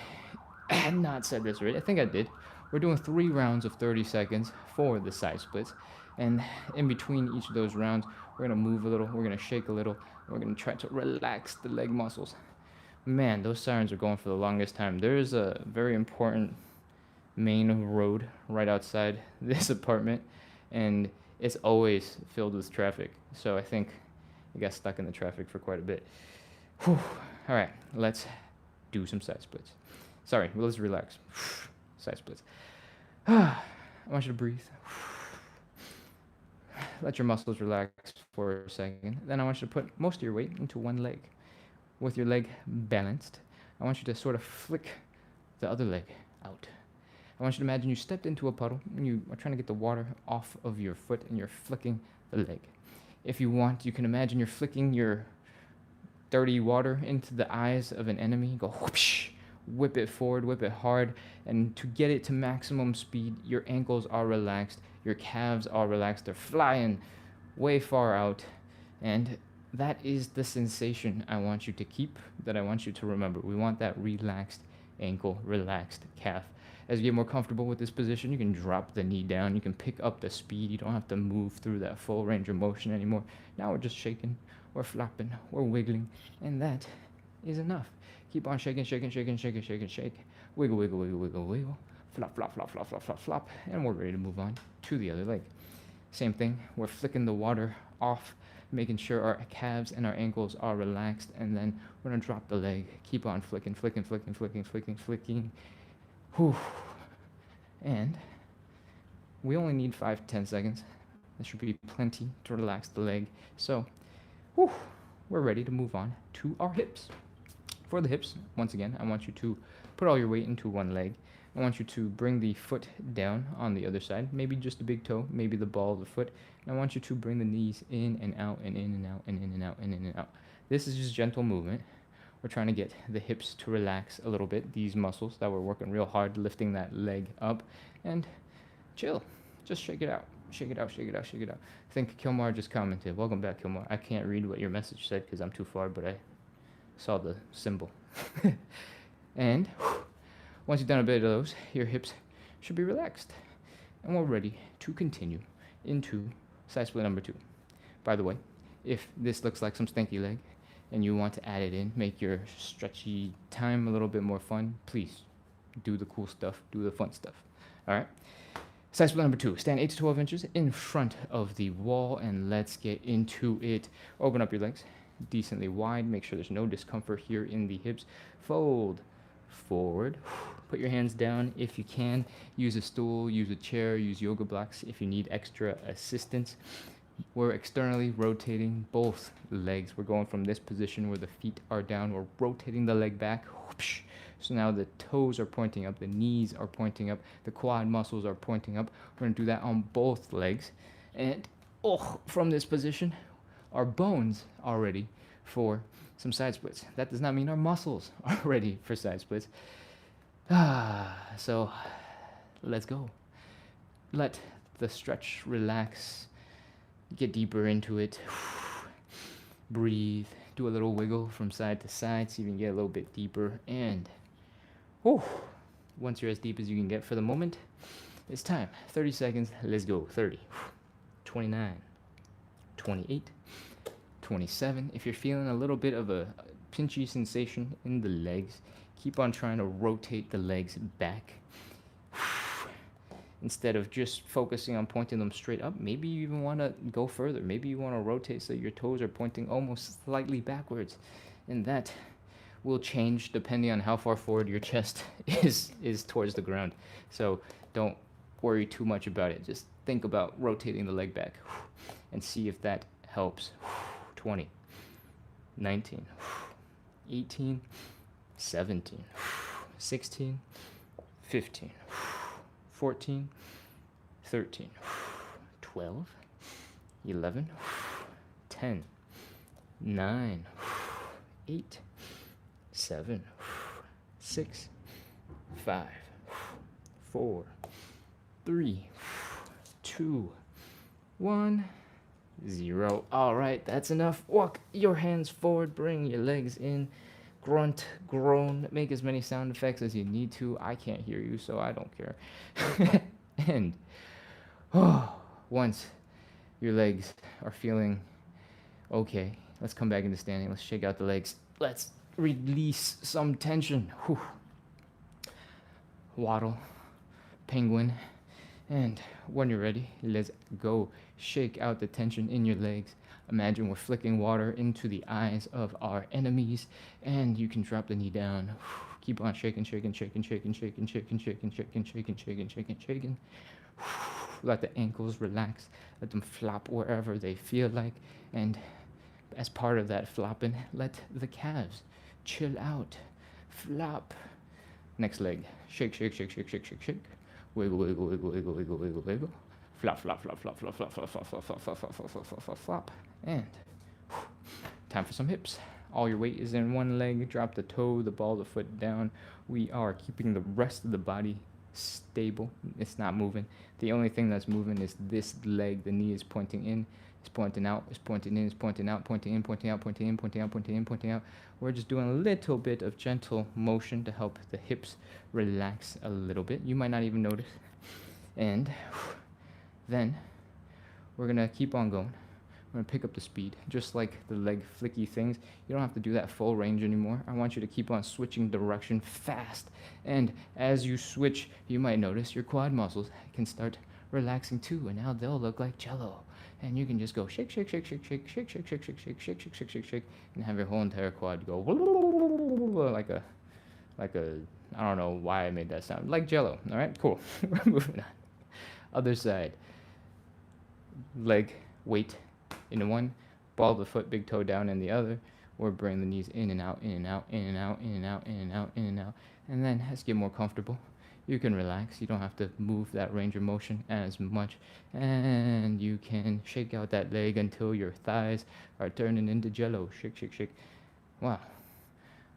had not said this right, I think I did. We're doing 3 rounds of 30 seconds for the side splits. And in between each of those rounds, we're going to move a little, we're going to shake a little, and we're going to try to relax the leg muscles. Man, those sirens are going for the longest time. There is a very important main road right outside this apartment, and it's always filled with traffic. So I think I got stuck in the traffic for quite a bit. Whew. All right, let's do some side splits. Sorry, let's relax. Side splits. I want you to breathe. Let your muscles relax for a second. Then I want you to put most of your weight into one leg. With your leg balanced, I want you to sort of flick the other leg out. I want you to imagine you stepped into a puddle and you are trying to get the water off of your foot and you're flicking the leg. If you want, you can imagine you're flicking your dirty water into the eyes of an enemy. Go whoosh, whip it forward, whip it hard, and to get it to maximum speed, your ankles are relaxed, your calves are relaxed, they're flying way far out, and that is the sensation I want you to keep, that I want you to remember. We want that relaxed ankle, relaxed calf. As you get more comfortable with this position, you can drop the knee down, you can pick up the speed, you don't have to move through that full range of motion anymore. Now we're just shaking, we're flopping, we're wiggling, and that is enough. Keep on shaking, shaking, shaking, shaking, shaking, shake. Wiggle, wiggle, wiggle, wiggle, wiggle. Flop, flop, flop, flop, flop, flop, flop. And we're ready to move on to the other leg. Same thing, we're flicking the water off, making sure our calves and our ankles are relaxed, and then we're gonna drop the leg. Keep on flicking, flicking, flicking, flicking, flicking, flicking. Whew. And we only need 5 to 10 seconds. That should be plenty to relax the leg. So, whew, we're ready to move on to our hips. For the hips, once again, I want you to put all your weight into one leg. I want you to bring the foot down on the other side, maybe just the big toe, maybe the ball of the foot. And I want you to bring the knees in and out and in and out and in and out and in and out. This is just gentle movement. We're trying to get the hips to relax a little bit, these muscles that we're working real hard lifting that leg up, and chill. Just shake it out. Shake it out, shake it out, shake it out. I think Kilmar just commented, welcome back, Kilmar. I can't read what your message said because I'm too far, but I saw the symbol. And once you've done a bit of those, your hips should be relaxed. And we're ready to continue into side split number 2. By the way, if this looks like some stinky leg and you want to add it in, make your stretchy time a little bit more fun, please do the cool stuff, do the fun stuff. All right. Side split number 2. Stand 8 to 12 inches in front of the wall, and let's get into it. Open up your legs decently wide. Make sure there's no discomfort here in the hips. Fold forward. Put your hands down if you can. Use a stool, use a chair, use yoga blocks if you need extra assistance. We're externally rotating both legs. We're going from this position where the feet are down. We're rotating the leg back. Whoopsh. So now the toes are pointing up, the knees are pointing up, the quad muscles are pointing up. We're going to do that on both legs. And from this position, our bones are ready for some side splits. That does not mean our muscles are ready for side splits. So let's go. Let the stretch relax. Get deeper into it. Breathe. Do a little wiggle from side to side so you can get a little bit deeper. And once you're as deep as you can get for the moment, it's time. 30 seconds. Let's go. 30, 29, 28, 27. If you're feeling a little bit of a pinchy sensation in the legs, keep on trying to rotate the legs back. Instead of just focusing on pointing them straight up, maybe you even want to go further. Maybe you want to rotate so your toes are pointing almost slightly backwards. And that will change depending on how far forward your chest is towards the ground. So don't worry too much about it. Just think about rotating the leg back and see if that helps. 20, 19, 18, 17, 16, 15, 14, 13, 12, 11, 10, 9, 8, 7, 6, 5, 4, 3, 2, 1, 0. All right, that's enough. Walk your hands forward, bring your legs in. Grunt, groan, make as many sound effects as you need to. I can't hear you, so I don't care. And once your legs are feeling okay, let's come back into standing. Let's shake out the legs. Let's release some tension. Whew. Waddle, penguin, and when you're ready, let's go. Shake out the tension in your legs. Imagine we're flicking water into the eyes of our enemies, and you can drop the knee down. Keep on shaking, shaking, shaking, shaking, shaking, shaking, shaking, shaking, shaking, shaking, shaking, shaking. Let the ankles relax. Let them flop wherever they feel like. And as part of that flopping, let the calves chill out. Flop. Next leg. Shake, shake, shake, shake, shake, shake, shake. Wiggle, wiggle, wiggle, wiggle, wiggle, wiggle, wiggle. Flop, flop, flop, flop, flop, flop, flop, flop, flop, flop, flop, flop, flop, flop, flop, flop. And time for some hips. All your weight is in one leg. Drop the toe, the ball of the foot down. We are keeping the rest of the body stable. It's not moving. The only thing that's moving is this leg. The knee is pointing in, it's pointing out, it's pointing in, it's pointing out, pointing in, pointing out, pointing in, pointing out, pointing in, pointing out. We're just doing a little bit of gentle motion to help the hips relax a little bit. You might not even notice. And then we're going to keep on going. We're going to pick up the speed, just like the leg flicky things. You don't have to do that full range anymore. I want you to keep on switching direction fast. And as you switch, you might notice your quad muscles can start relaxing too. And now they'll look like jello. And you can just go shake, shake, shake, shake, shake, shake, shake, shake, shake, shake, shake, shake, shake, shake, shake, and have your whole entire quad go like a, I don't know why I made that sound, like jello. All right, cool. We're moving on. Other side. Leg, weight in one, ball of the foot, big toe down in the other. Or bring the knees in and out, in and out, in and out, in and out, in and out, in and out. And then as you get more comfortable, you can relax. You don't have to move that range of motion as much. And you can shake out that leg until your thighs are turning into jello. Shake, shake, shake. Wow.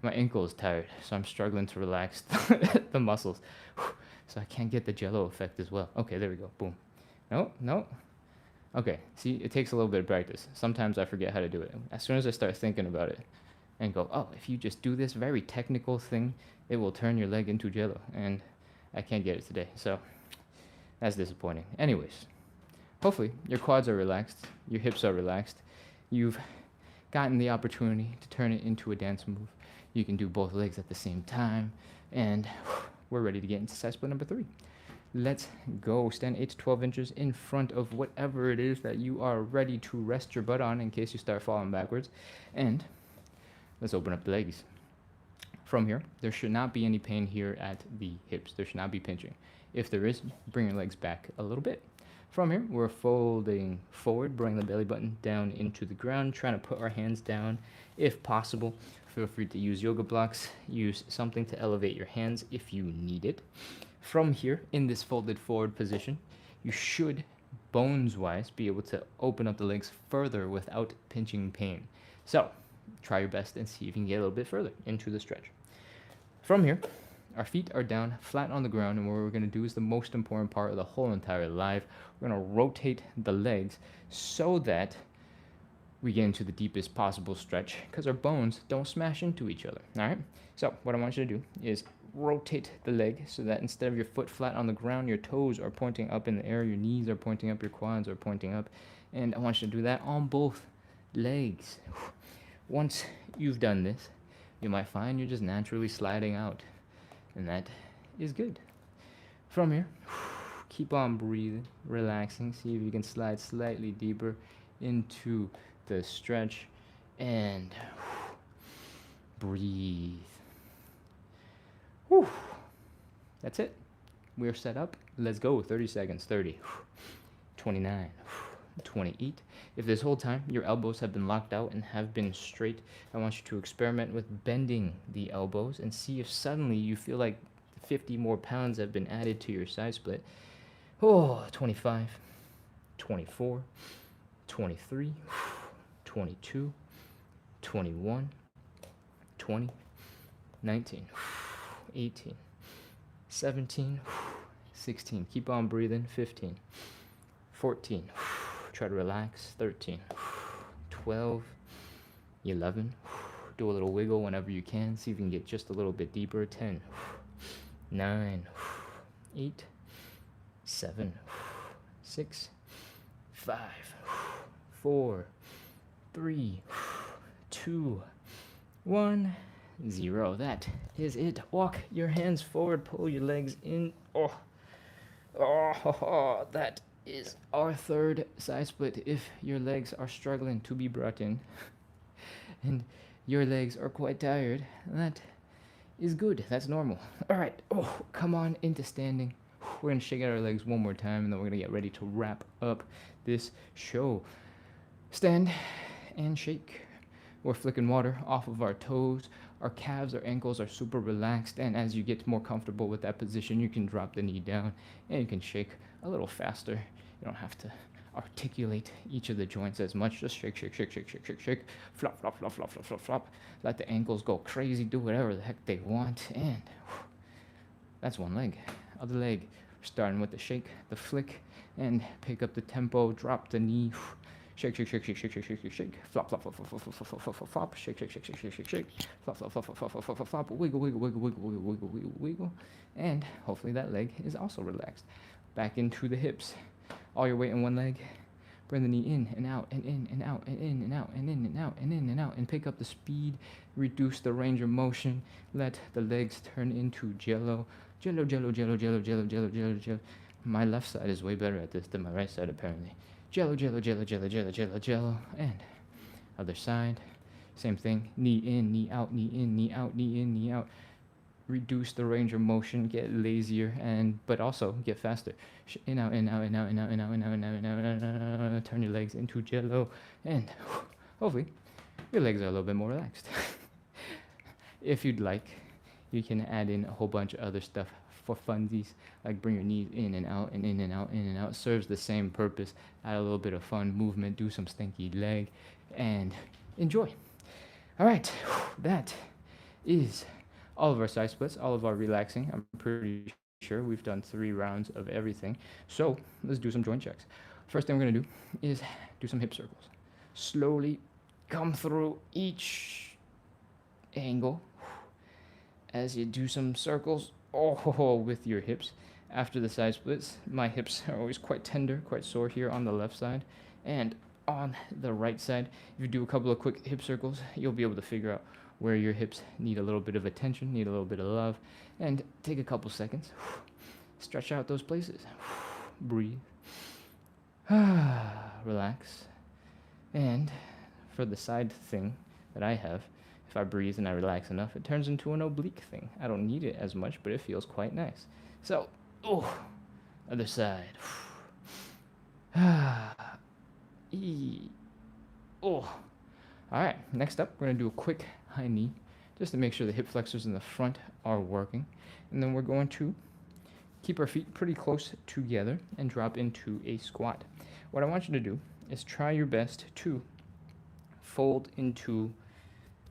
My ankle is tired, so I'm struggling to relax the muscles. So I can't get the jello effect as well. Okay, there we go. Boom. No, no. Okay, see, it takes a little bit of practice. Sometimes I forget how to do it. As soon as I start thinking about it and go, oh, if you just do this very technical thing, it will turn your leg into jello. And I can't get it today, so that's disappointing. Anyways, hopefully your quads are relaxed, your hips are relaxed. You've gotten the opportunity to turn it into a dance move. You can do both legs at the same time, and we're ready to get into side split number 3. Let's go. Stand 8 to 12 inches in front of whatever it is that you are ready to rest your butt on in case you start falling backwards. And let's open up the legs. From here, there should not be any pain here at the hips. There should not be pinching. If there is, bring your legs back a little bit. From here, we're folding forward, bring the belly button down into the ground, trying to put our hands down if possible. Feel free to use yoga blocks, use something to elevate your hands if you need it. From here, in this folded forward position, you should, bones-wise, be able to open up the legs further without pinching pain. So, try your best and see if you can get a little bit further into the stretch. From here, our feet are down flat on the ground, and what we're going to do is the most important part of the whole entire live. We're going to rotate the legs so that we get into the deepest possible stretch because our bones don't smash into each other. All right? So what I want you to do is rotate the leg so that instead of your foot flat on the ground, your toes are pointing up in the air, your knees are pointing up, your quads are pointing up. And I want you to do that on both legs. Once you've done this, you might find you're just naturally sliding out. And that is good. From here, keep on breathing, relaxing. See if you can slide slightly deeper into the stretch and breathe. Whew. That's it. We're set up. Let's go. 30 seconds. 30, 29, 28. If this whole time your elbows have been locked out and have been straight, I want you to experiment with bending the elbows and see if suddenly you feel like 50 more pounds have been added to your side split. Oh, 25, 24, 23, 22, 21, 20, 19, 18, 17, 16. Keep on breathing. 15, 14. Try to relax. 13, 12, 11. Do a little wiggle whenever you can. See if you can get just a little bit deeper. 10, 9, 8, 7, 6, 5, 4, 3, 2, 1, 0. That is it. Walk your hands forward. Pull your legs in. That is our third side split. If your legs are struggling to be brought in and your legs are quite tired, that is good. That's normal. All right. Come on into standing. We're going to shake out our legs one more time, and then we're going to get ready to wrap up this show. Stand and shake. We're flicking water off of our toes. Our calves, our ankles are super relaxed, and as you get more comfortable with that position, you can drop the knee down and you can shake a little faster. You don't have to articulate each of the joints as much. Just shake, shake, shake, shake, shake, shake, shake. Flop, flop, flop, flop, flop, flop, flop. Let the ankles go crazy. Do whatever the heck they want. And that's one leg. Other leg. We're starting with the shake, the flick, and pick up the tempo. Drop the knee. Shake, shake, shake, shake, shake, shake, shake, shake, shake. Flop, flop, flop, flop, flop, flop, flop, flop, flop, flop. Shake, shake, shake, shake, shake, shake, shake. Flop, flop, flop, flop, flop, flop, flop, flop, flop. Wiggle, wiggle, wiggle, wiggle, wiggle, wiggle, wiggle, wiggle. And hopefully that leg is also relaxed. Back into the hips. All your weight in one leg. Bring the knee in and out and in and out and in and out and in and out and in and out, and pick up the speed. Reduce the range of motion. Let the legs turn into jello. Jello, jello, jello, jello, jello, jello, jello, jello. My left side is way better at this than my right side, apparently. Jello, jello, jello, jello, jello, jello, jello. And other side. Same thing. Knee in, knee out, knee in, knee out, knee in, knee out. Reduce the range of motion, get lazier, but also get faster. In, out, in, out, in, out, in, out, in, out, in, out, in, out, in, out, in, out. Turn your legs into jello, and hopefully your legs are a little bit more relaxed. If you'd like, you can add in a whole bunch of other stuff for funsies, like bring your knees in and out and in and out, in and out. Serves the same purpose. Add a little bit of fun movement, do some stinky leg, and enjoy. All right, that is all of our side splits, all of our relaxing. I'm pretty sure we've done 3 rounds of everything. So let's do some joint checks. First thing we're going to do is do some hip circles. Slowly come through each angle as you do some circles with your hips. After the side splits, my hips are always quite tender, quite sore here on the left side. And on the right side, if you do a couple of quick hip circles, you'll be able to figure out where your hips need a little bit of attention, need a little bit of love, and take a couple seconds. Stretch out those places. Breathe. Relax. And for the side thing that I have, if I breathe and I relax enough, it turns into an oblique thing. I don't need it as much, but it feels quite nice. So, other side. E. Oh. All right, next up, we're gonna do a quick high knee just to make sure the hip flexors in the front are working. And then we're going to keep our feet pretty close together and drop into a squat. What I want you to do is try your best to fold into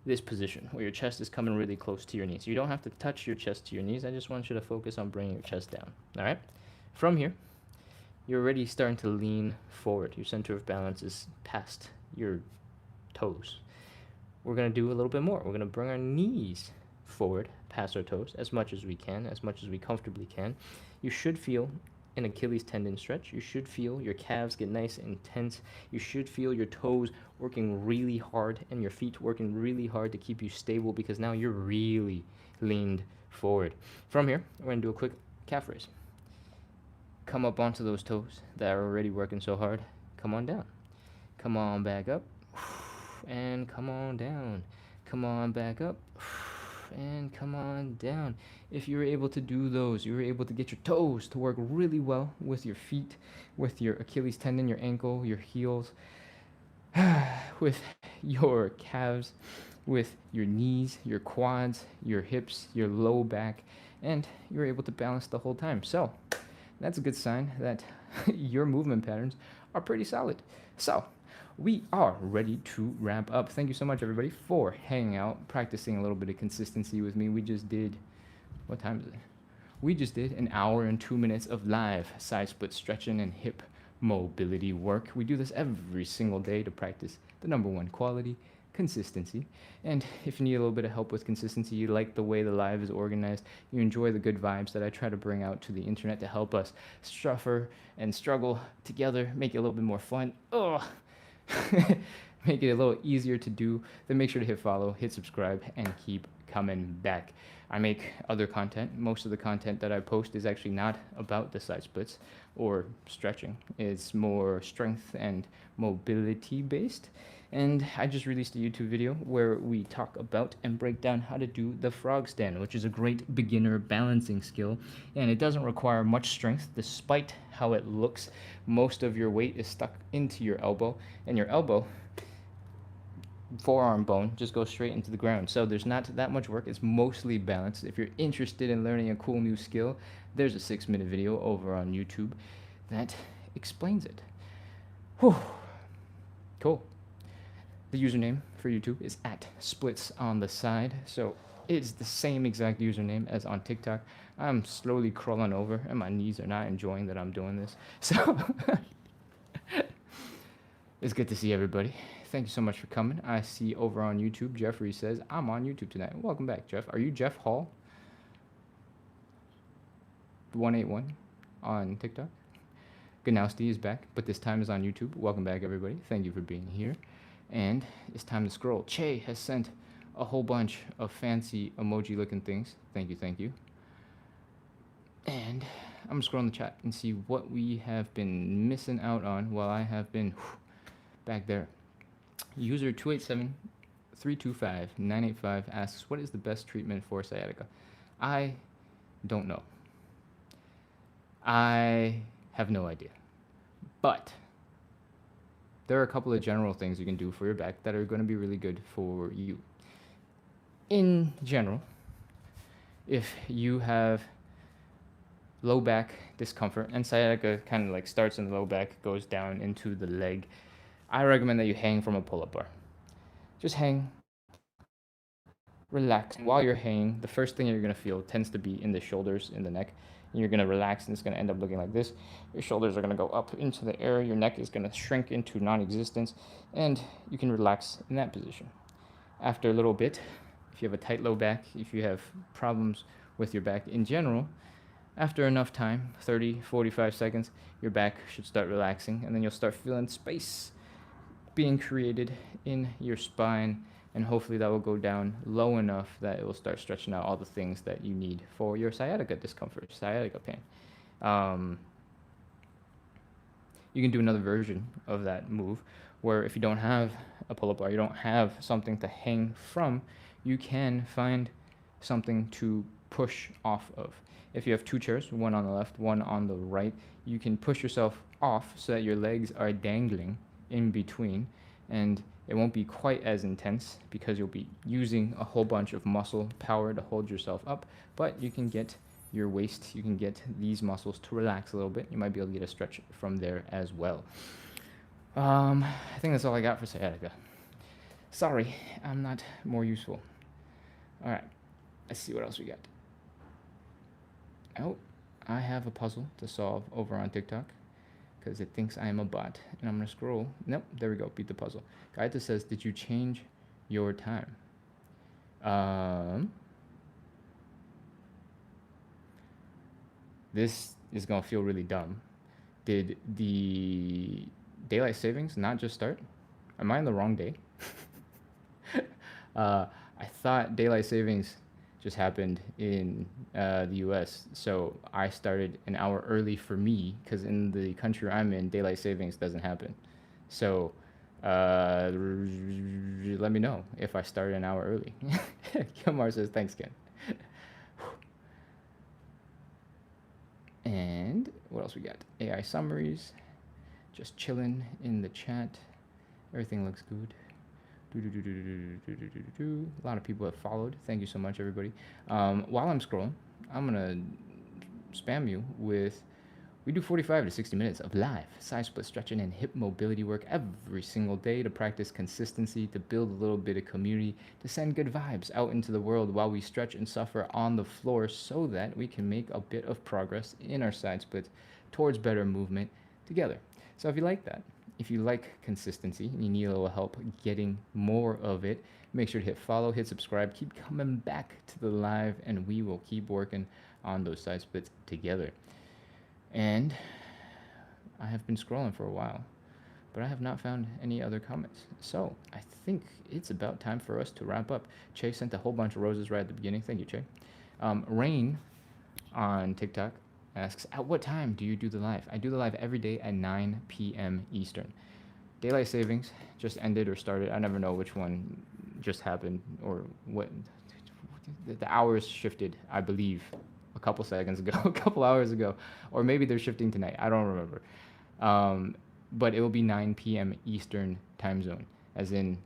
this position where your chest is coming really close to your knees. You don't have to touch your chest to your knees. I just want you to focus on bringing your chest down. All right? From here, you're already starting to lean forward. Your center of balance is past your toes. We're going to do a little bit more. We're going to bring our knees forward past our toes as much as we can, as much as we comfortably can. You should feel an Achilles tendon stretch. You should feel your calves get nice and tense. You should feel your toes working really hard and your feet working really hard to keep you stable, because now you're really leaned forward. From here, we're going to do a quick calf raise. Come up onto those toes that are already working so hard. Come on down. Come on back up. And come on down. Come on back up. And come on down. If you're able to do those, you're able to get your toes to work really well with your feet, with your Achilles tendon, your ankle, your heels, with your calves, with your knees, your quads, your hips, your low back, and you're able to balance the whole time. So that's a good sign that your movement patterns are pretty solid. So we are ready to wrap up. Thank you so much, everybody, for hanging out, practicing a little bit of consistency with me. We just did, what time is it? We just did an hour and 2 minutes of live side split stretching and hip mobility work. We do this every single day to practice the number one quality, consistency. And if you need a little bit of help with consistency, you like the way the live is organized, you enjoy the good vibes that I try to bring out to the internet to help us suffer and struggle together, make it a little bit more fun. Make it a little easier to do, then make sure to hit follow, hit subscribe, and keep coming back. I make other content. Most of the content that I post is actually not about the side splits or stretching. It's more strength and mobility based. And I just released a YouTube video where we talk about and break down how to do the frog stand, which is a great beginner balancing skill. And it doesn't require much strength, despite how it looks. Most of your weight is stuck into your elbow, and your elbow, forearm bone, just goes straight into the ground. So there's not that much work. It's mostly balanced. If you're interested in learning a cool new skill, there's a 6-minute video over on YouTube that explains it. Whew. Cool. The username for YouTube is @splitsontheside. So it's the same exact username as on TikTok. I'm slowly crawling over, and my knees are not enjoying that I'm doing this. So it's good to see everybody. Thank you so much for coming. I see over on YouTube, Jeffrey says, I'm on YouTube tonight. Welcome back, Jeff. Are you Jeff Hall? 181 on TikTok. Ganowski is back, but this time is on YouTube. Welcome back, everybody. Thank you for being here. And it's time to scroll. Che has sent a whole bunch of fancy emoji-looking things. Thank you, thank you. And I'm going to scroll in the chat and see what we have been missing out on while I have been back there. User 287-325-985 asks, what is the best treatment for sciatica? I don't know. I have no idea. But there are a couple of general things you can do for your back that are going to be really good for you. In general, if you have low back discomfort, and sciatica kind of like starts in the low back, goes down into the leg, I recommend that you hang from a pull-up bar. Just hang, relax. While you're hanging, the first thing you're going to feel tends to be in the shoulders, in the neck. And you're going to relax, and it's going to end up looking like this. Your shoulders are going to go up into the air. Your neck is going to shrink into non-existence, and you can relax in that position. After a little bit, if you have a tight low back, if you have problems with your back in general, after enough time, 30, 45 seconds, your back should start relaxing, and then you'll start feeling space being created in your spine, and hopefully that will go down low enough that it will start stretching out all the things that you need for your sciatica discomfort, sciatica pain. You can do another version of that move where if you don't have a pull-up bar, you don't have something to hang from, you can find something to push off of. If you have two chairs, one on the left, one on the right, you can push yourself off so that your legs are dangling in between, and it won't be quite as intense because you'll be using a whole bunch of muscle power to hold yourself up, but you can get your waist, you can get these muscles to relax a little bit. You might be able to get a stretch from there as well. I think that's all I got for sciatica. Sorry, I'm not more useful. All right, let's see what else we got. Oh, I have a puzzle to solve over on TikTok because it thinks I am a bot, and I'm gonna scroll. Nope, there we go, beat the puzzle. Guy just says, did you change your time? This is gonna feel really dumb. Did the daylight savings not just start? Am I on the wrong day? I thought daylight savings just happened in the US, so I started an hour early for me because in the country I'm in, daylight savings doesn't happen. So let me know if I started an hour early. Kilmar says, thanks, Ken. And what else we got? AI summaries, just chilling in the chat. Everything looks good. A lot of people have followed. Thank you so much, everybody. While I'm scrolling, I'm gonna spam you with, we do 45 to 60 minutes of live side split stretching and hip mobility work every single day to practice consistency, to build a little bit of community, to send good vibes out into the world while we stretch and suffer on the floor so that we can make a bit of progress in our side splits towards better movement together. So if you like that, if you like consistency and you need a little help getting more of it, make sure to hit follow, hit subscribe, keep coming back to the live, and we will keep working on those side splits together. And I have been scrolling for a while, but I have not found any other comments. So I think it's about time for us to wrap up. Che sent a whole bunch of roses right at the beginning. Thank you, Che. Rain on TikTok asks, at what time do you do the live? I do the live every day at 9 p.m. Eastern. Daylight savings just ended or started. I never know which one just happened or what. The hours shifted, I believe, a couple seconds ago, a couple hours ago, or maybe they're shifting tonight. I don't remember. But it will be 9 p.m. Eastern time zone, as in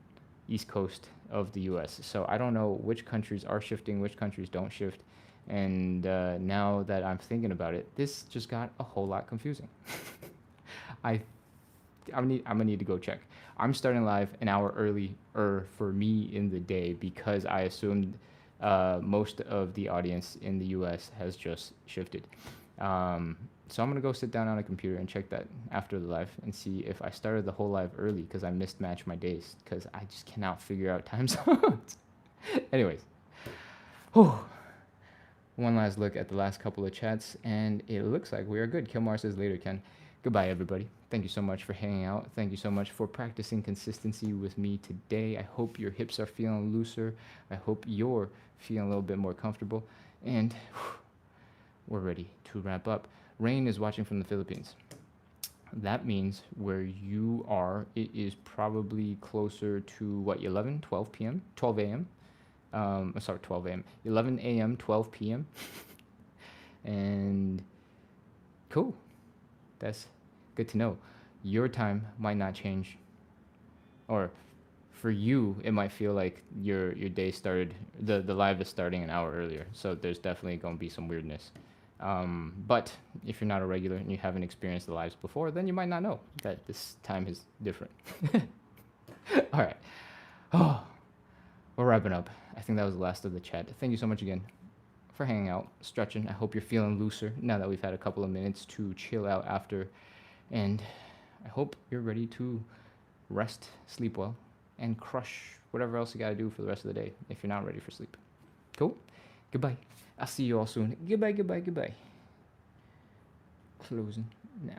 East Coast of the U.S. So I don't know which countries are shifting, which countries don't shift. And now that I'm thinking about it, this just got a whole lot confusing. I'm gonna need to go check. I'm starting live an hour early for me in the day because I assumed most of the audience in the US has just shifted. So I'm gonna go sit down on a computer and check that after the live and see if I started the whole live early because I mismatched my days because I just cannot figure out time zones. Anyways, whew. One last look at the last couple of chats, and it looks like we are good. Kilmar says later, Ken. Goodbye, everybody. Thank you so much for hanging out. Thank you so much for practicing consistency with me today. I hope your hips are feeling looser. I hope you're feeling a little bit more comfortable. And we're ready to wrap up. Rain is watching from the Philippines. That means where you are, it is probably closer to, what, 11, 12 p.m., 12 a.m.? 12 a.m., 11 a.m., 12 p.m. And cool. That's good to know. Your time might not change. Or for you, it might feel like your day started, the live is starting an hour earlier. So there's definitely going to be some weirdness. But if you're not a regular and you haven't experienced the lives before, then you might not know that this time is different. All right. Oh, we're wrapping up. I think that was the last of the chat. Thank you so much again for hanging out, stretching. I hope you're feeling looser now that we've had a couple of minutes to chill out after. And I hope you're ready to rest, sleep well, and crush whatever else you got to do for the rest of the day if you're not ready for sleep. Cool? Goodbye. I'll see you all soon. Goodbye, goodbye, goodbye. Closing now.